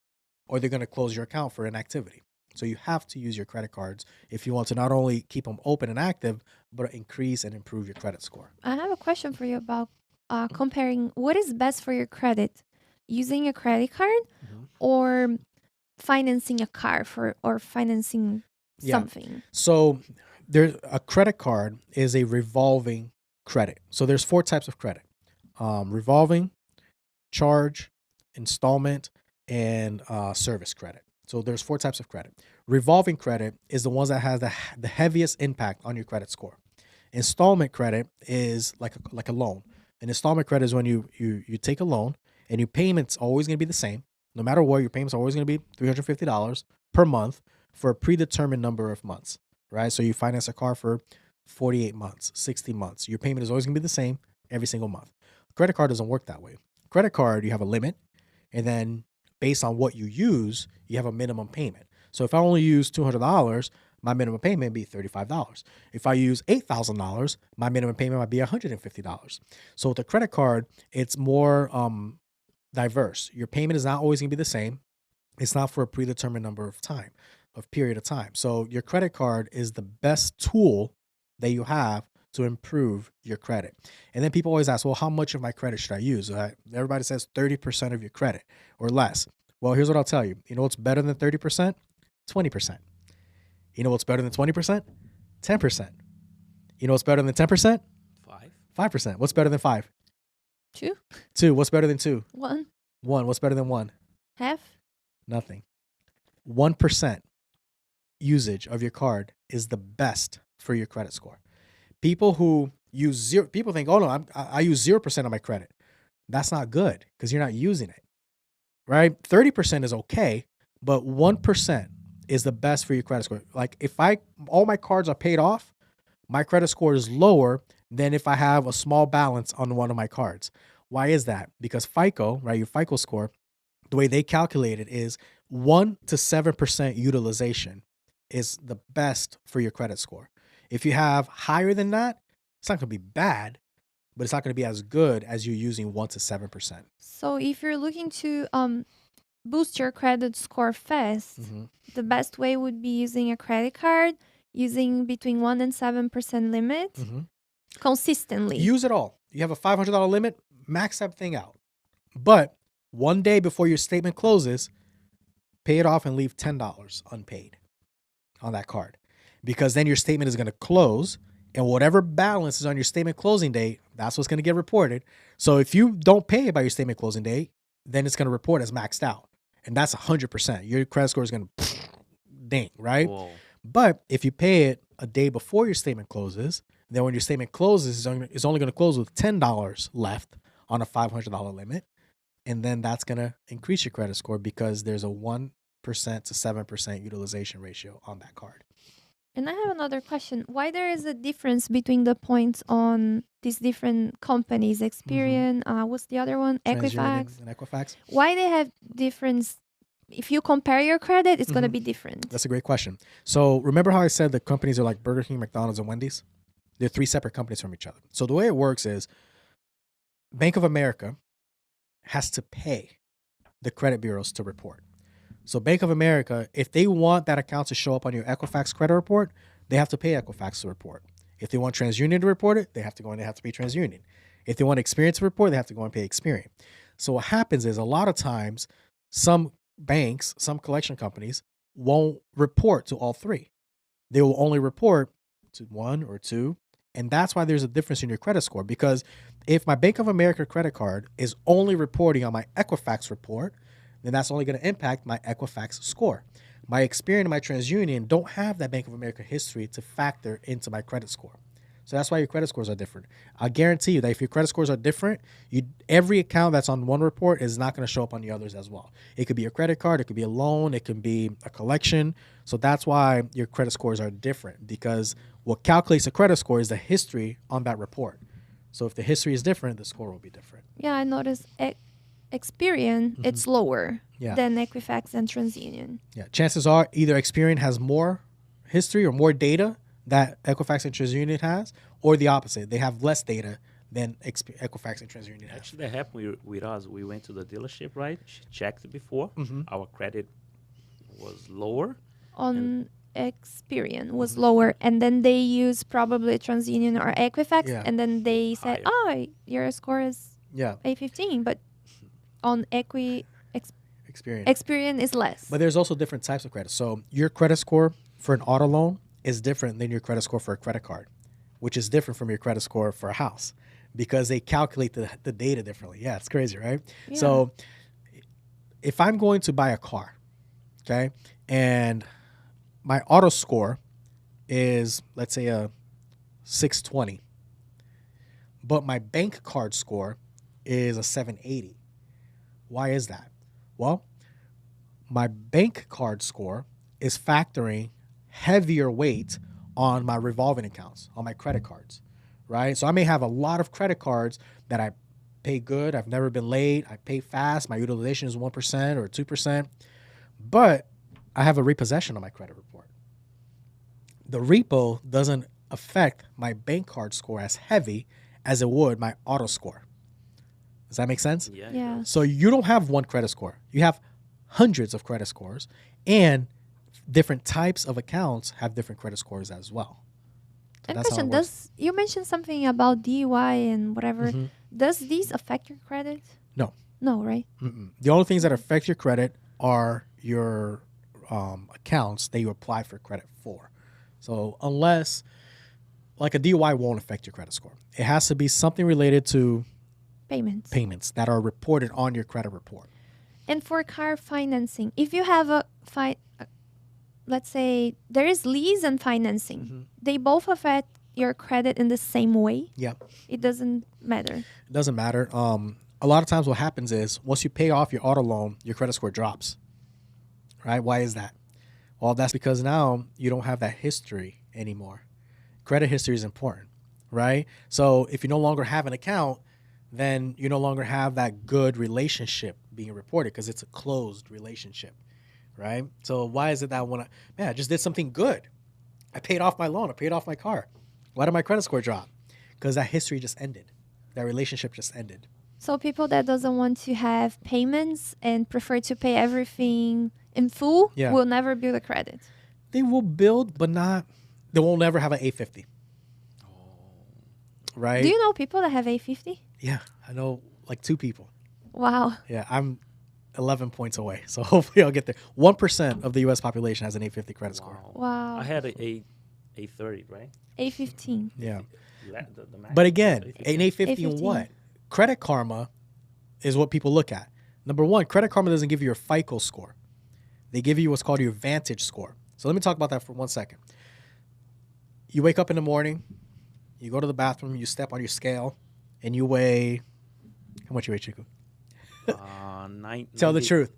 or they're going to close your account for inactivity. So you have to use your credit cards if you want to not only keep them open and active, but increase and improve your credit score. I have a question for you about comparing what is best for your credit, using a credit card or financing a car or financing something. So there's a credit card is a revolving credit. So there's 4 types of credit: revolving, charge, installment, and service credit. So there's 4 types of credit. Revolving credit is the ones that has the heaviest impact on your credit score. Installment credit is like a loan. An installment credit is when you take a loan and your payment's always going to be the same. No matter what, your payment's always going to be $350 per month for a predetermined number of months, right? So you finance a car for 48 months, 60 months. Your payment is always going to be the same every single month. Credit card doesn't work that way. Credit card, you have a limit, and then based on what you use, you have a minimum payment. So if I only use $200, my minimum payment would be $35. If I use $8,000, my minimum payment might be $150. So with a credit card, it's more diverse. Your payment is not always going to be the same. It's not for a predetermined number of period of time. So your credit card is the best tool that you have to improve your credit. And then people always ask, well, how much of my credit should I use? Everybody says 30% of your credit or less. Well, here's what I'll tell you. You know what's better than 30%? 20%. You know what's better than 20%? 10%. You know what's better than 10%? 5%. What's better than 5? 2. 2. What's better than 2? 1. 1. What's better than 1? Half. Nothing. 1% usage of your card is the best for your credit score. People who use 0, people think, oh no, I use 0% of my credit. That's not good because you're not using it, right? 30% is okay, but 1% is the best for your credit score. Like if all my cards are paid off, my credit score is lower than if I have a small balance on one of my cards. Why is that? Because FICO, right, your FICO score, the way they calculate it is 1 to 7% utilization is the best for your credit score. If you have higher than that, it's not going to be bad, but it's not going to be as good as you using 1 to 7%. So if you're looking to boost your credit score fast, the best way would be using a credit card, using between 1 and 7% limit. Consistently. Use it all. You have a $500 limit, max that thing out. But one day before your statement closes, pay it off and leave $10 unpaid on that card. Because then your statement is going to close, and whatever balance is on your statement closing date, that's what's going to get reported. So if you don't pay it by your statement closing date, then it's going to report as maxed out. And that's 100%. Your credit score is going to ding, right? Whoa. But if you pay it a day before your statement closes, then when your statement closes, it's only going to close with $10 left on a $500 limit. And then that's going to increase your credit score because there's a 1% to 7% utilization ratio on that card. And I have another question. Why there is a difference between the points on these different companies? Experian, what's the other one? Equifax. And Equifax. Why they have difference? If you compare your credit, it's going to be different. That's a great question. So remember how I said the companies are like Burger King, McDonald's, and Wendy's? They're 3 separate companies from each other. So the way it works is Bank of America has to pay the credit bureaus to report. So Bank of America, if they want that account to show up on your Equifax credit report, they have to pay Equifax to report. If they want TransUnion to report it, they have to go and they have to pay TransUnion. If they want Experian to report, they have to go and pay Experian. So what happens is a lot of times some banks, some collection companies won't report to all 3. They will only report to 1 or 2. And that's why there's a difference in your credit score. Because if my Bank of America credit card is only reporting on my Equifax report, then that's only going to impact my Equifax score. My Experian and my TransUnion don't have that Bank of America history to factor into my credit score. So that's why your credit scores are different. I guarantee you that if your credit scores are different, every account that's on one report is not going to show up on the others as well. It could be a credit card, it could be a loan, it can be a collection. So that's why your credit scores are different, because what calculates a credit score is the history on that report. So if the history is different, the score will be different. Yeah, I noticed Experian, it's lower than Equifax and TransUnion. Yeah, chances are either Experian has more history or more data that Equifax and TransUnion has, or the opposite. They have less data than Equifax and TransUnion have. Actually, that happened with us. We went to the dealership, right? She checked it before. Our credit was lower. On Experian was lower, and then they use probably TransUnion or Equifax, and then they said, "Oh, your score is A15," but on Experian is less. But there's also different types of credit. So your credit score for an auto loan is different than your credit score for a credit card, which is different from your credit score for a house, because they calculate the data differently. Yeah, it's crazy, right? Yeah. So if I'm going to buy a car, okay, and my auto score is, let's say, a 620, but my bank card score is a 780. Why is that? Well, my bank card score is factoring heavier weight on my revolving accounts, on my credit cards, right? So I may have a lot of credit cards that I pay good. I've never been late. I pay fast. My utilization is 1% or 2%, but I have a repossession on my credit report. The repo doesn't affect my bank card score as heavy as it would my auto score. Does that make sense? Yeah. So you don't have one credit score. You have hundreds of credit scores, and different types of accounts have different credit scores as well. So and question, you mentioned something about DUI and whatever. Does these affect your credit? No. No, right? The only things that affect your credit are your accounts that you apply for credit for. So unless, like, a DUI won't affect your credit score. It has to be something related to payments that are reported on your credit report. And for car financing, if you have let's say there is lease and financing, they both affect your credit in the same way? Yeah. It doesn't matter? It doesn't matter. A lot of times what happens is once you pay off your auto loan, your credit score drops, right? Why is that? Well, that's because now you don't have that history anymore. Credit history is important, right? So if you no longer have an account, then you no longer have that good relationship being reported because it's a closed relationship, right? So why is it that I just did something good. I paid off my loan. I paid off my car. Why did my credit score drop? Because that history just ended. That relationship just ended. So people that doesn't want to have payments and prefer to pay everything in full will never build a credit. They will build, but they will never have an 850. right? Do you know people that have 850? Yeah, I know like 2 people. Wow. Yeah, I'm 11 points away, so hopefully I'll get there. 1% of the U.S. population has an 850 credit score. Wow. I had a 830, right? 815. Yeah. The max But again, was an 850 and 815. what? Credit Karma is what people look at. Number one, Credit Karma doesn't give you your FICO score. They give you what's called your Vantage score. So let me talk about that for 1 second. You wake up in the morning, you go to the bathroom, you step on your scale, and you weigh. How much you weigh, Chico? Tell the truth.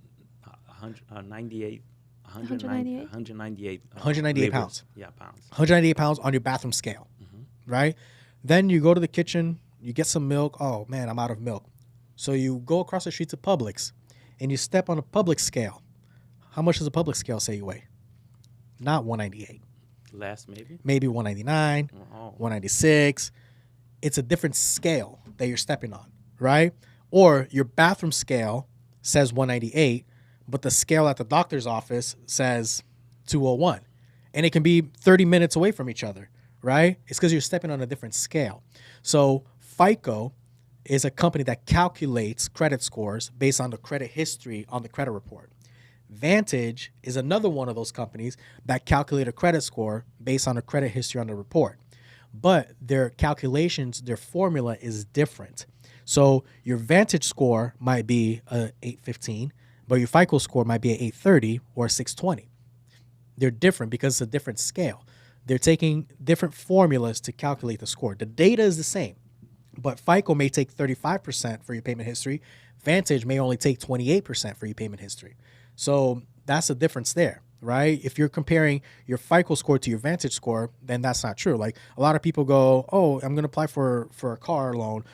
98. 198? 198. 198 pounds. Yeah, pounds. 198 pounds on your bathroom scale, right? Then you go to the kitchen, you get some milk. Oh, man, I'm out of milk. So you go across the street to Publix, and you step on a Publix scale. How much does a Publix scale say you weigh? Not 198. Less, maybe? Maybe 199, 196. It's a different scale that you're stepping on, right? Or your bathroom scale says 198, but the scale at the doctor's office says 201. And it can be 30 minutes away from each other, right? It's because you're stepping on a different scale. So FICO is a company that calculates credit scores based on the credit history on the credit report. Vantage is another one of those companies that calculate a credit score based on a credit history on the report. But their calculations, their formula is different. So your Vantage score might be a 815, but your FICO score might be an 830 or a 620. They're different because it's a different scale. They're taking different formulas to calculate the score. The data is the same, but FICO may take 35% for your payment history. Vantage may only take 28% for your payment history. So that's the difference there, right? If you're comparing your FICO score to your Vantage score, then that's not true. Like a lot of people go, oh, I'm going to apply for a car loan.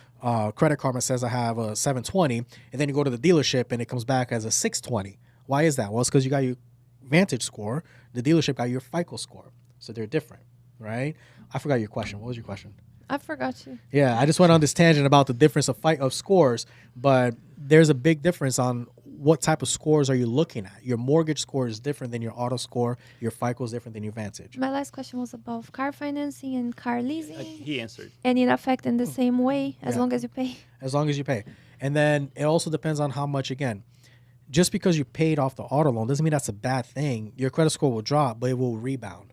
Credit Karma says I have a 720, and then you go to the dealership and it comes back as a 620. Why is that? Well, it's because you got your Vantage score. The dealership got your FICO score. So they're different, right? I forgot your question. What was your question? I forgot you. Yeah, I just went on this tangent about the difference of scores, but there's a big difference on what type of scores are you looking at. Your mortgage score is different than your auto score. Your FICO is different than your Vantage. My last question was about car financing and car leasing. He answered. And it affects in the same way as long as you pay. As long as you pay. And then it also depends on how much, again, just because you paid off the auto loan doesn't mean that's a bad thing. Your credit score will drop, but it will rebound.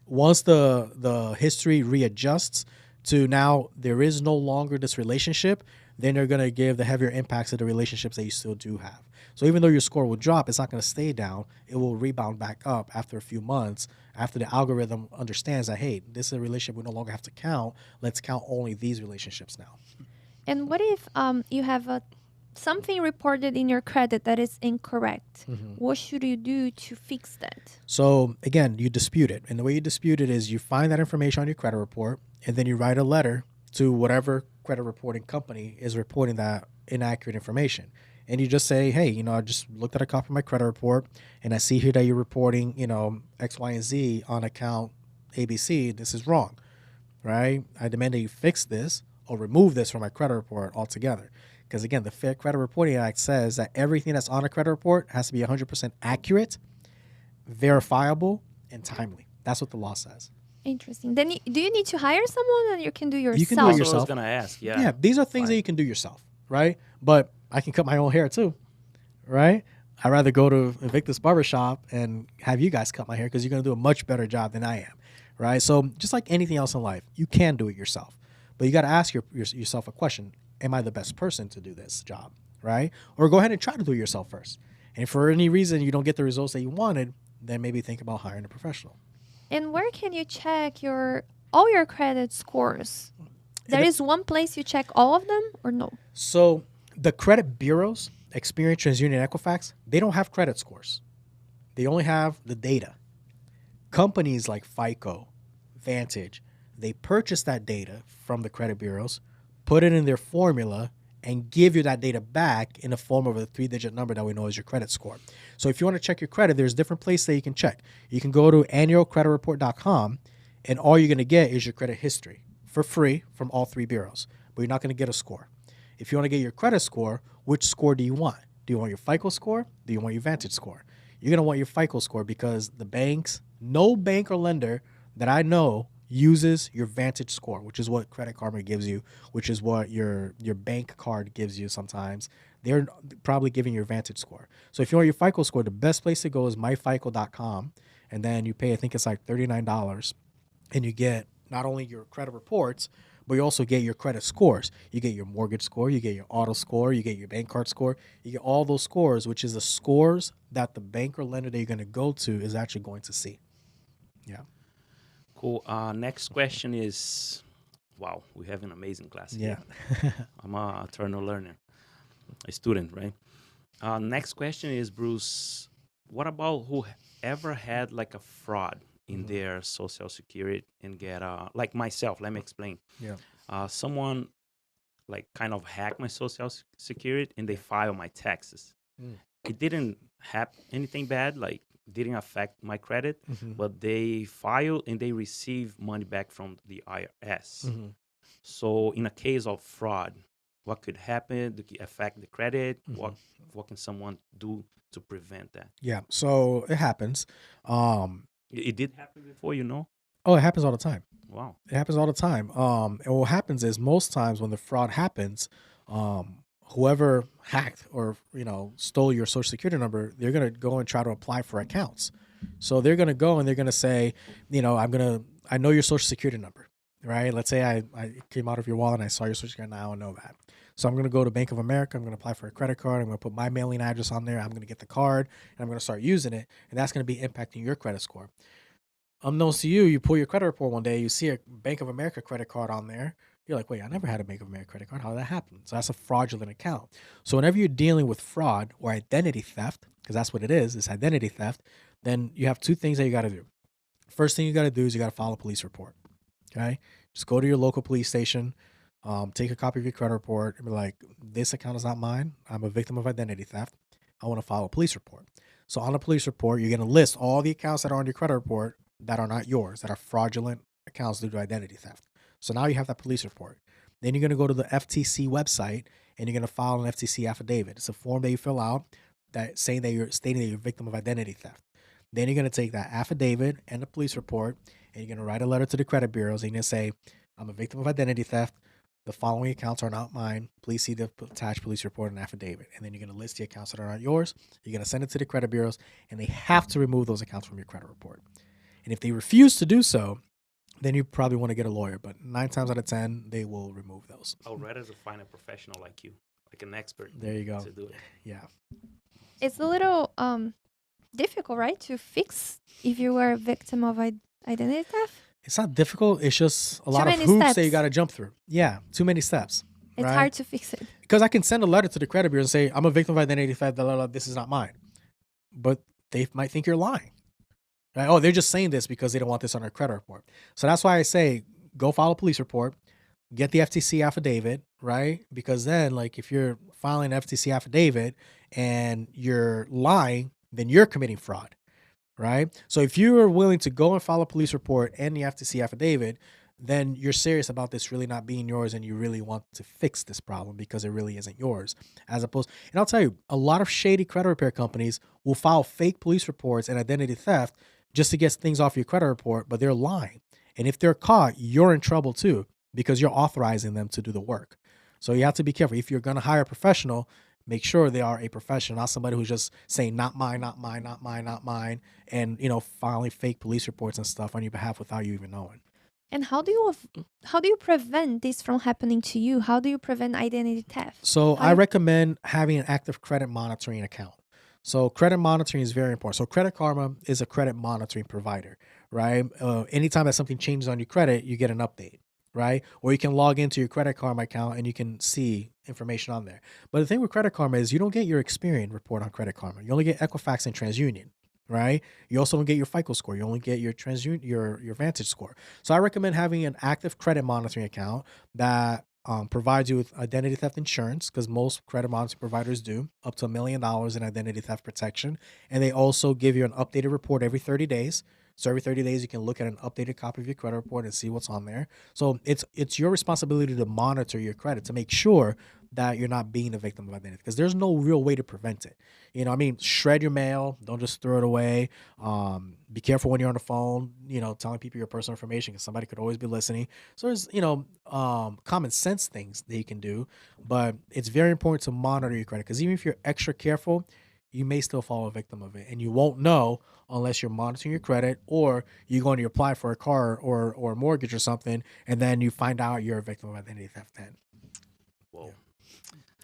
Once the history readjusts to now there is no longer this relationship, then they're going to give the heavier impacts of the relationships that you still do have. So even though your score will drop, it's not going to stay down. It will rebound back up after a few months, after the algorithm understands that, hey, this is a relationship we no longer have to count. Let's count only these relationships now. And what if you have something reported in your credit that is incorrect? What should you do to fix that? So again, you dispute it. And the way you dispute it is you find that information on your credit report, and then you write a letter to whatever credit reporting company is reporting that inaccurate information. And you just say, hey, I just looked at a copy of my credit report, and I see here that you're reporting, X, Y, and Z on account ABC. This is wrong, right? I demand that you fix this or remove this from my credit report altogether. Because, again, the Fair Credit Reporting Act says that everything that's on a credit report has to be 100% accurate, verifiable, and timely. That's what the law says. Interesting. Then do you need to hire someone, or you can do yourself? You can do it That's what I yourself. was going to ask. Yeah. Yeah, these are things that you can do yourself, right? But I can cut my own hair too, right? I'd rather go to Invictus Barbershop and have you guys cut my hair because you're going to do a much better job than I am, right? So just like anything else in life, you can do it yourself. But you got to ask yourself a question. Am I the best person to do this job, right? Or go ahead and try to do it yourself first. And if for any reason you don't get the results that you wanted, then maybe think about hiring a professional. And where can you check all your credit scores? There is one place you check all of them, or no? So the credit bureaus, Experian, TransUnion, Equifax, they don't have credit scores. They only have the data. Companies like FICO, Vantage, they purchase that data from the credit bureaus, put it in their formula, and give you that data back in the form of a 3-digit number that we know is your credit score. So if you want to check your credit, there's different places that you can check. You can go to annualcreditreport.com, and all you're going to get is your credit history for free from all 3 bureaus, but you're not going to get a score. If you want to get your credit score, which score do you want? Do you want your FICO score? Do you want your Vantage score? You're going to want your FICO score because the banks, no bank or lender that I know uses your Vantage score, which is what Credit Karma gives you, which is what your bank card gives you sometimes. They're probably giving your Vantage score. So if you want your FICO score, the best place to go is myfico.com. And then you pay, I think it's like $39. And you get not only your credit reports, but you also get your credit scores. You get your mortgage score, you get your auto score, you get your bank card score, you get all those scores, which is the scores that the bank or lender that you're going to go to is actually going to see. Yeah. Cool. Next question is, wow, we have an amazing class here. Yeah. I'm a eternal learner, a student, right? Next question is, Bruce, what about whoever had like a fraud in their social security and get like myself, let me explain. Yeah. Someone like kind of hacked my social security and they file my taxes. It didn't have anything bad, like didn't affect my credit, but they file and they receive money back from the IRS. So in a case of fraud, what could happen to affect the credit? What can someone do to prevent that? Yeah. So it happens. It did happen before, you know? Oh, it happens all the time. Wow. It happens all the time. And what happens is most times when the fraud happens, whoever hacked or, stole your social security number, they're going to go and try to apply for accounts. So they're going to go and they're going to say, I know your social security number, right? Let's say I came out of your wallet and I saw your social security, now I know that. So I'm going to go to Bank of America. I'm going to apply for a credit card. I'm going to put my mailing address on there. I'm going to get the card and I'm going to start using it. And that's going to be impacting your credit score. Unknowns to you, you pull your credit report one day, you see a Bank of America credit card on there. You're like, wait, I never had a Bank of America credit card. How did that happen? So that's a fraudulent account. So whenever you're dealing with fraud or identity theft, because that's what it is, it's identity theft, then you have two things that you got to do. First thing you got to do is you got to file a police report. Okay? Just go to your local police station, take a copy of your credit report, and be like, this account is not mine. I'm a victim of identity theft. I want to file a police report. So on a police report, you're going to list all the accounts that are on your credit report that are not yours, that are fraudulent accounts due to identity theft. So now you have that police report. Then you're going to go to the FTC website and you're going to file an FTC affidavit. It's a form that you fill out that stating that you're a victim of identity theft. Then you're going to take that affidavit and the police report and you're going to write a letter to the credit bureaus and you're going to say, I'm a victim of identity theft. The following accounts are not mine. Please see the attached police report and affidavit. And then you're going to list the accounts that are not yours. You're going to send it to the credit bureaus and they have to remove those accounts from your credit report. And if they refuse to do so, then you probably want to get a lawyer. But 9 times out of 10, they will remove those. I would rather find a professional like you, like an expert. There you go. To do it. Yeah. It's a little difficult, right, to fix if you were a victim of identity theft? It's not difficult. It's just a lot of hoops steps. that you got to jump through. Yeah, too many steps. It's hard to fix it. Because I can send a letter to the credit bureau and say, I'm a victim of identity theft, blah, blah, blah, this is not mine. But they might think you're lying. Right? Oh, they're just saying this because they don't want this on their credit report. So that's why I say, go file a police report, get the FTC affidavit, right? Because then, like, if you're filing an FTC affidavit and you're lying, then you're committing fraud, right? So if you're willing to go and file a police report and the FTC affidavit, then you're serious about this really not being yours and you really want to fix this problem because it really isn't yours. As opposed, and I'll tell you, a lot of shady credit repair companies will file fake police reports and identity theft just to get things off your credit report, but they're lying. And if they're caught, you're in trouble too because you're authorizing them to do the work. So you have to be careful. If you're going to hire a professional, make sure they are a professional, not somebody who's just saying, not mine, not mine, not mine, not mine, and, filing fake police reports and stuff on your behalf without you even knowing. And how do you prevent this from happening to you? How do you prevent identity theft? So I recommend having an active credit monitoring account. So credit monitoring is very important. So Credit Karma is a credit monitoring provider, right? Anytime that something changes on your credit, you get an update, right? Or you can log into your Credit Karma account and you can see information on there. But the thing with Credit Karma is you don't get your Experian report on Credit Karma. You only get Equifax and TransUnion, right? You also don't get your FICO score. You only get your your Vantage score. So I recommend having an active credit monitoring account that provides you with identity theft insurance, because most credit monitoring providers do, up to $1 million in identity theft protection. And they also give you an updated report every 30 days. So every 30 days, you can look at an updated copy of your credit report and see what's on there. So it's your responsibility to monitor your credit to make sure that you're not being a victim of identity, because there's no real way to prevent it. You know, I mean, shred your mail. Don't just throw it away. Be careful when you're on the phone, you know, telling people your personal information, because somebody could always be listening. So there's, you know, common sense things that you can do, but it's very important to monitor your credit, because even if you're extra careful, you may still fall a victim of it, and you won't know unless you're monitoring your credit, or you're going to apply for a car or a mortgage or something, and then you find out you're a victim of identity theft then. Whoa.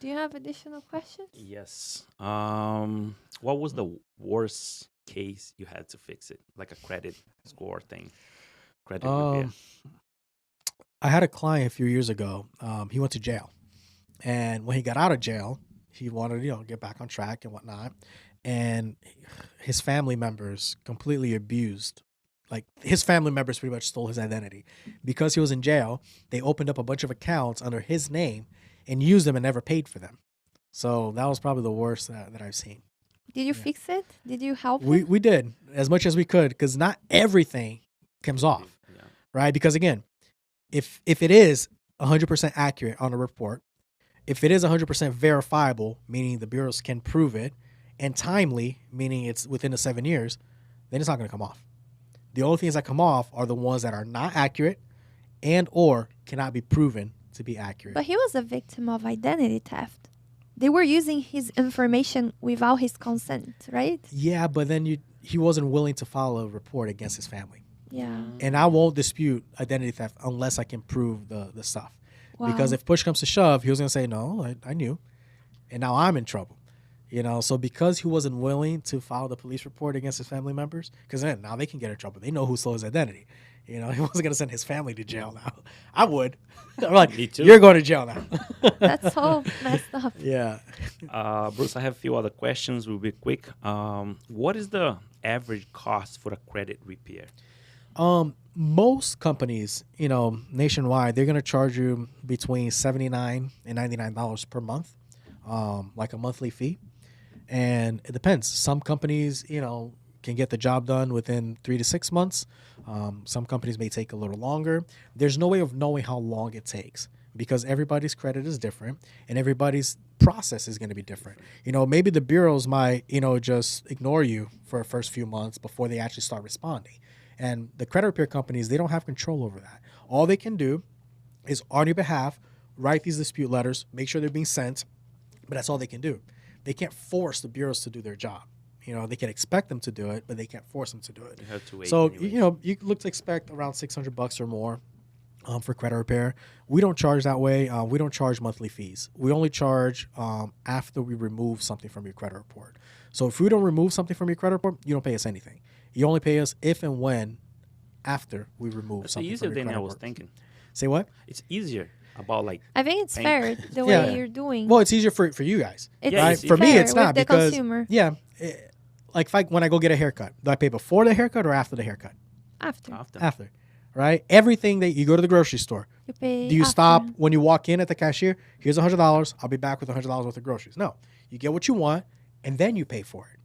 Do you have additional questions? Yes. What was the worst case you had to fix it? Like a credit score thing? Credit repair? I had a client a few years ago. He went to jail. And when he got out of jail, he wanted to, you know, get back on track and whatnot. And his family members completely abused. Like, his family members pretty much stole his identity. Because he was in jail, they opened up a bunch of accounts under his name and used them and never paid for them. So that was probably the worst that I've seen. Did you fix it? Did you help him? We did as much as we could, because not everything comes off, right? Because again, if it is 100% accurate on a report, if it is 100% verifiable, meaning the bureaus can prove it, and timely, meaning it's within the 7 years, then it's not going to come off. The only things that come off are the ones that are not accurate and or cannot be proven to be accurate. But he was a victim of identity theft. They were using his information without his consent, right? Yeah, but then he wasn't willing to file a report against his family. Yeah. And I won't dispute identity theft unless I can prove the stuff. Wow. Because if push comes to shove, he was going to say, no, I knew. And now I'm in trouble. You know, so because he wasn't willing to file the police report against his family members, because then now they can get in trouble. They know who stole his identity. You know, he wasn't going to send his family to jail now. I would. I'm like, Me too. You're going to jail now. That's so messed up. Yeah. Bruce, I have a few other questions. We'll be quick. What is the average cost for a credit repair? Most companies, you know, nationwide, they're going to charge you between $79 and $99 per month, like a monthly fee. And it depends. Some companies, you know, can get the job done within 3 to 6 months. Some companies may take a little longer. There's no way of knowing how long it takes, because everybody's credit is different and everybody's process is going to be different. You know, maybe the bureaus might, you know, just ignore you for the first few months before they actually start responding. And the credit repair companies, they don't have control over that. All they can do is, on your behalf, write these dispute letters, make sure they're being sent, but that's all they can do. They can't force the bureaus to do their job. You know, they can expect them to do it, but they can't force them to do it. You have to wait. So, anyways. you know, you look to expect around $600 or more for credit repair. We don't charge that way. We don't charge monthly fees. We only charge after we remove something from your credit report. So if we don't remove something from your credit report, you don't pay us anything. You only pay us if and when after we remove It's something easier from your than credit I was report. thinking. Say what? It's easier about like. I think it's Thank- fair the Yeah. way you're doing. Well, it's easier for you guys. It's Yeah, right? it's For me, fair it's with not, the because consumer. yeah, like when I go get a haircut, do I pay before the haircut or after the haircut? After After, right? Everything that you go to the grocery store. you pay. Do you after. stop when you walk in at the cashier? Here's $100. I'll be back with $100 worth of groceries. No, you get what you want and then you pay for it,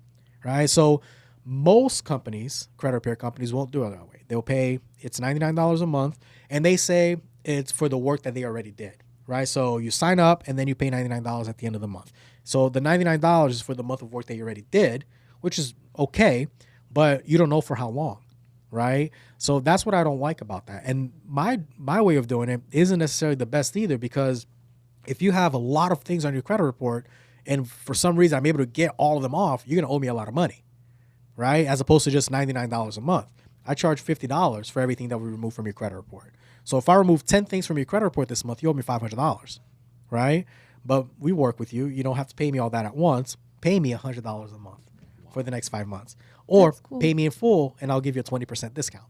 right? So most companies, credit repair companies, won't do it that way. They'll pay, it's $99 a month, and they say it's for the work that they already did, right? So you sign up and then you pay $99 at the end of the month. So the $99 is for the month of work that you already did, which is okay, but you don't know for how long, right? So that's what I don't like about that. And my way of doing it isn't necessarily the best either, because if you have a lot of things on your credit report and for some reason I'm able to get all of them off, you're going to owe me a lot of money, right? As opposed to just $99 a month. I charge $50 for everything that we remove from your credit report. So if I remove 10 things from your credit report this month, you owe me $500, right? But we work with you. You don't have to pay me all that at once. Pay me $100 a month for the next 5 months. Or That's cool. pay me in full and I'll give you a 20% discount.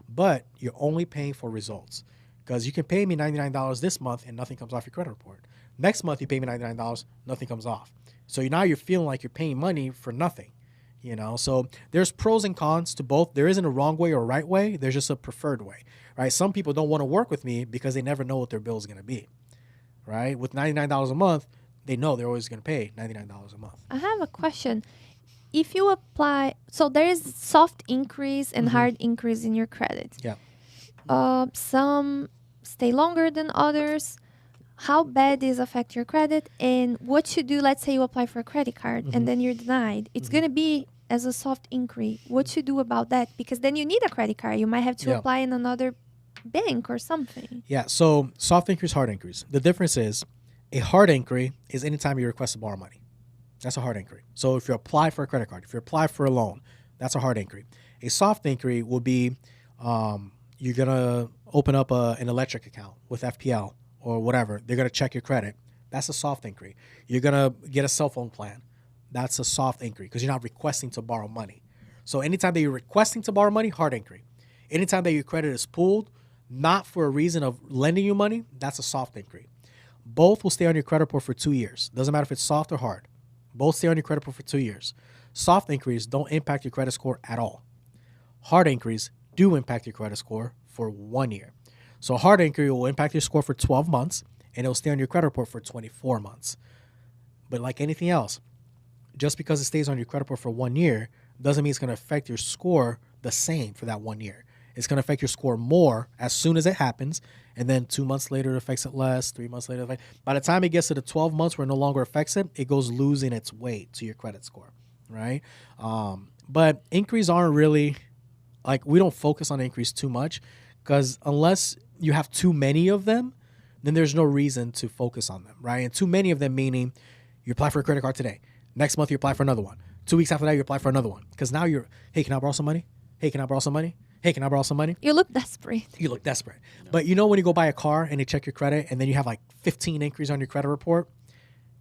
But you're only paying for results, because you can pay me $99 this month and nothing comes off your credit report. Next month you pay me $99, nothing comes off. So now you're feeling like you're paying money for nothing. You know, so there's pros and cons to both. There isn't a wrong way or a right way. There's just a preferred way, right? Some people don't want to work with me because they never know what their bill is going to be, right? With $99 a month, they know they're always going to pay $99 a month. I have a question. If you apply, so there is soft increase and hard increase in your credit. Yeah. Some stay longer than others. how bad this affect your credit and what to do. Let's say you apply for a credit card and then you're denied. It's going to be as a soft inquiry. What to do about that? Because then you need a credit card. You might have to apply in another bank or something. Yeah, so soft inquiries, hard inquiries. The difference is a hard inquiry is anytime you request to borrow money. That's a hard inquiry. So if you apply for a credit card, if you apply for a loan, that's a hard inquiry. A soft inquiry will be you're going to open up an electric account with FPL or whatever. They're going to check your credit. That's a soft inquiry. You're going to get a cell phone plan. That's a soft inquiry because you're not requesting to borrow money. So anytime that you're requesting to borrow money, hard inquiry. Anytime that your credit is pulled, not for a reason of lending you money, that's a soft inquiry. Both will stay on your credit report for 2 years. Doesn't matter if it's soft or hard. Both stay on your credit report for 2 years. Soft inquiries don't impact your credit score at all. Hard inquiries do impact your credit score for 1 year. So a hard inquiry will impact your score for 12 months, and it will stay on your credit report for 24 months. But like anything else, just because it stays on your credit report for 1 year doesn't mean it's going to affect your score the same for that 1 year. It's going to affect your score more as soon as it happens, and then 2 months later it affects it less, 3 months later. By the time it gets to the 12 months where it no longer affects it, it goes losing its weight to your credit score, right? But inquiries aren't really, like, we don't focus on inquiries too much because unless you have too many of them, then there's no reason to focus on them, right? And too many of them meaning you apply for a credit card today. Next month you apply for another one. 2 weeks after that you apply for another one. Because now you're, hey, can I borrow some money? Hey, can I borrow some money? Hey, can I borrow some money? You look desperate. You look desperate. No. But you know when you go buy a car and they check your credit and then you have like 15 inquiries on your credit report?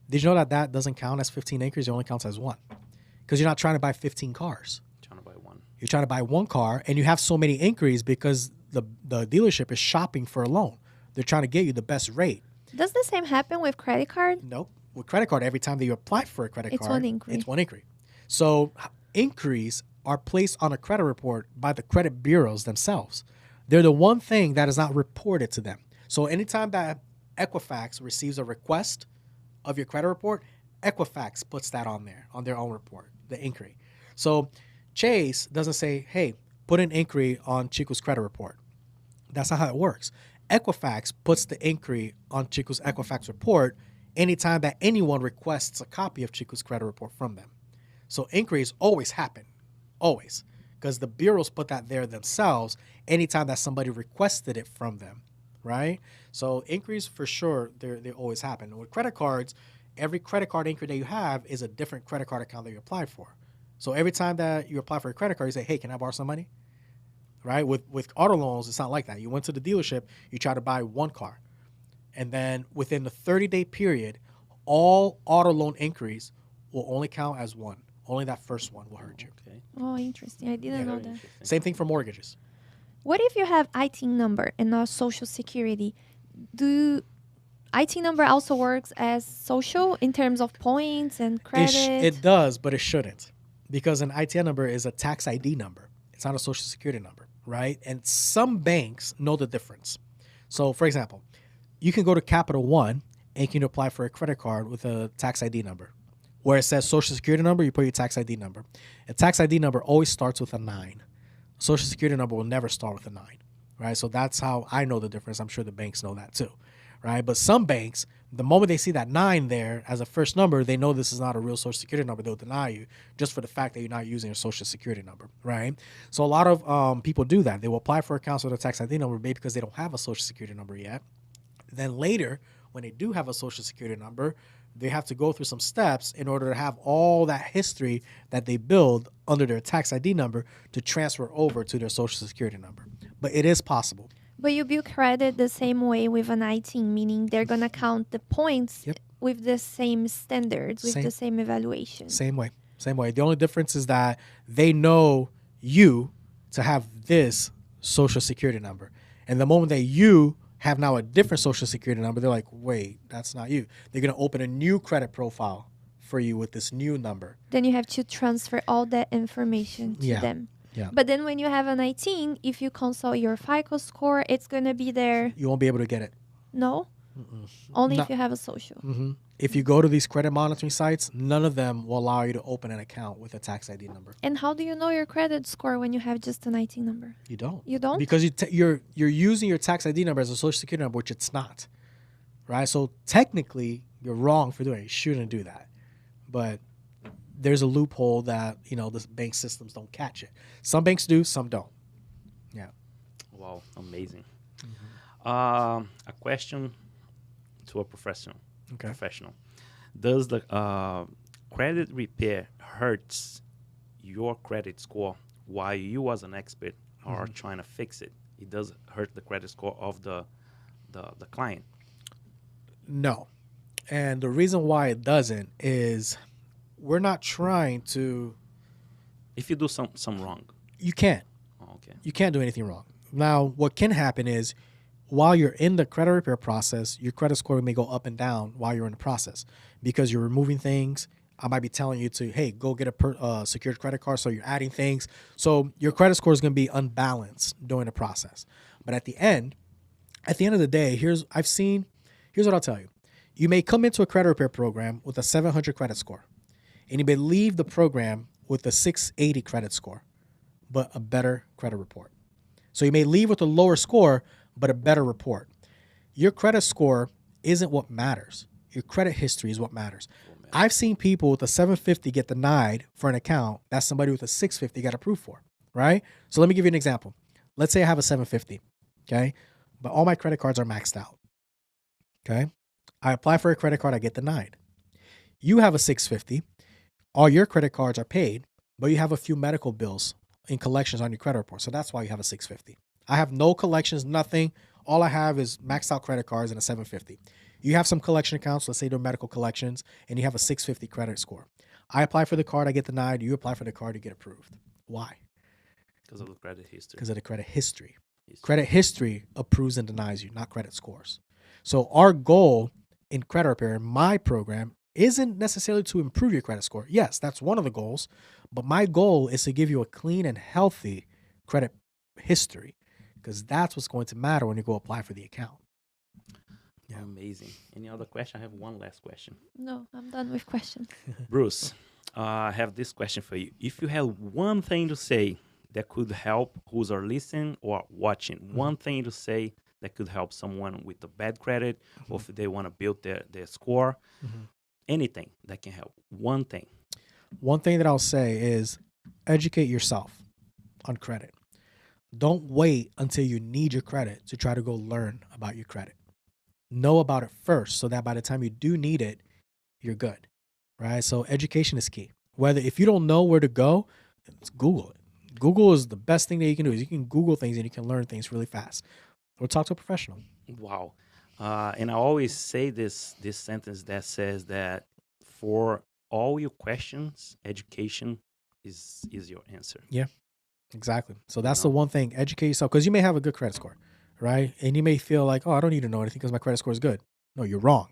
Did you know that that doesn't count as 15 inquiries? It only counts as one. Because you're not trying to buy 15 cars. Trying to buy one. You're trying to buy one car and you have so many inquiries because the dealership is shopping for a loan. They're trying to get you the best rate. Does the same happen with credit card? Nope. With credit card, every time that you apply for a credit card, it's one inquiry. So inquiries are placed on a credit report by the credit bureaus themselves. They're the one thing that is not reported to them. So anytime that Equifax receives a request of your credit report, Equifax puts that on there, on their own report, the inquiry. So Chase doesn't say, hey, put an inquiry on Chico's credit report. That's not how it works. Equifax puts the inquiry on Chico's Equifax report anytime that anyone requests a copy of Chico's credit report from them. So inquiries always happen, always, because the bureaus put that there themselves anytime that somebody requested it from them, right? So inquiries, for sure, they always happen. And with credit cards, every credit card inquiry that you have is a different credit card account that you apply for. So every time that you apply for a credit card, you say, hey, can I borrow some money? Right? With auto loans, it's not like that. You went to the dealership, you try to buy one car. And then within the 30-day period, all auto loan inquiries will only count as one. Only that first one will hurt you. Okay. Oh, interesting. I didn't know that. Same thing for mortgages. What if you have IT number and not social security? Do IT number also works as social in terms of points and credit? It does, but it shouldn't. Because an ITN number is a tax ID number. It's not a social security number, right? And some banks know the difference. So, for example, you can go to Capital One and you can apply for a credit card with a tax ID number. Where it says social security number, you put your tax ID number. A tax ID number always starts with a 9. Social security number will never start with a 9, right? So that's how I know the difference. I'm sure the banks know that too, right? But some banks, the moment they see that 9 there as a first number, they know this is not a real social security number. They'll deny you just for the fact that you're not using your social security number, right? So a lot of people do that. They will apply for accounts with a tax ID number maybe because they don't have a social security number yet. Then later, when they do have a social security number, they have to go through some steps in order to have all that history that they build under their tax ID number to transfer over to their social security number. But it is possible. But you build credit the same way with an IT, meaning they're going to count the points with the same standards, with the same evaluation. Same way. The only difference is that they know you to have this social security number. And the moment that you have now a different social security number, they're like, wait, that's not you. They're going to open a new credit profile for you with this new number. Then you have to transfer all that information to them. Yeah. But then when you have an 19, if you consult your FICO score, it's going to be there. You won't be able to get it. No? Only if you have a social. Mm-hmm. If you go to these credit monitoring sites, none of them will allow you to open an account with a tax ID number. And how do you know your credit score when you have just an IT number? You don't. You don't? Because you're using your tax ID number as a social security number, which it's not. right? So technically, you're wrong for doing it. You shouldn't do that. But there's a loophole that, the bank systems don't catch it. Some banks do, some don't. Yeah. Wow, amazing. A question to a professional. Okay. Does the credit repair hurts your credit score while you as an expert are trying to fix it? It does hurt the credit score of the client. No. And the reason why it doesn't is we're not trying to... If you do some wrong. You can't. Oh, okay. You can't do anything wrong. Now, what can happen is while you're in the credit repair process, your credit score may go up and down while you're in the process because you're removing things. I might be telling you to, hey, go get a secured credit card. So you're adding things. So your credit score is going to be unbalanced during the process. But at the end of the day, here's what I'll tell you. You may come into a credit repair program with a 700 credit score, and you may leave the program with a 680 credit score, but a better credit report. So you may leave with a lower score, but a better report. Your credit score isn't what matters. Your credit history is what matters. I've seen people with a 750 get denied for an account that somebody with a 650 got approved for, right? So let me give you an example. Let's say I have a 750, okay? But all my credit cards are maxed out, okay? I apply for a credit card, I get denied. You have a 650, all your credit cards are paid, but you have a few medical bills in collections on your credit report. So that's why you have a 650. I have no collections, nothing. All I have is maxed out credit cards and a 750. You have some collection accounts, let's say they're medical collections, and you have a 650 credit score. I apply for the card, I get denied. You apply for the card, you get approved. Why? Because of the credit history. Because of the credit history. Credit history approves and denies you, not credit scores. So our goal in credit repair, in my program, isn't necessarily to improve your credit score. Yes, that's one of the goals, but my goal is to give you a clean and healthy credit history because that's what's going to matter when you go apply for the account. Yeah. Amazing. Any other question? I have one last question. No, I'm done with questions. Bruce, I have this question for you. If you have one thing to say that could help who's are listening or watching, one thing to say that could help someone with a bad credit or if they want to build their score, anything that can help. One thing. One thing that I'll say is educate yourself on credit. Don't wait until you need your credit to try to go learn about your credit. Know about it first so that by the time you do need it, you're good, right? So education is key. If you don't know where to go, Google it. Google is the best thing that you can do. Is you can Google things and you can learn things really fast. Or talk to a professional. Wow. And I always say this sentence that says that for all your questions, education is your answer. Yeah, exactly. So that's the one thing. Educate yourself because you may have a good credit score, right? And you may feel like, oh, I don't need to know anything because my credit score is good. No, you're wrong.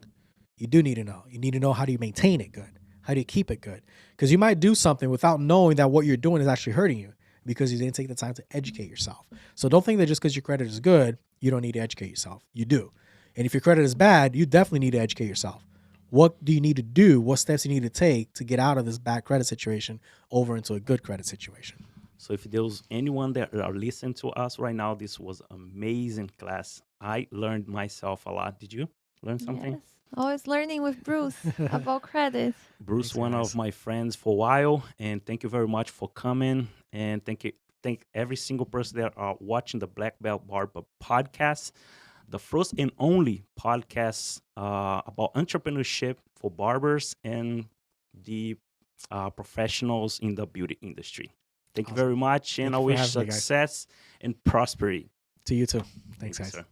You do need to know. You need to know how do you maintain it good? How do you keep it good? Because you might do something without knowing that what you're doing is actually hurting you because you didn't take the time to educate yourself. So don't think that just because your credit is good, you don't need to educate yourself. You do. And if your credit is bad, you definitely need to educate yourself. What do you need to do? What steps you need to take to get out of this bad credit situation over into a good credit situation? So if there's anyone that are listening to us right now, this was amazing class. I learned myself a lot. Did you learn something? Yes. Always learning with Bruce about credit. Bruce, Thanks, one guys. of my friends for a while, and thank you very much for coming. And thank every single person that are watching the Black Belt Barber podcast, the first and only podcast about entrepreneurship for barbers and the professionals in the beauty industry. Thank you very much, and I you for wish having me, guys. success and prosperity. To you too. Thank Thanks, you, guys. sir.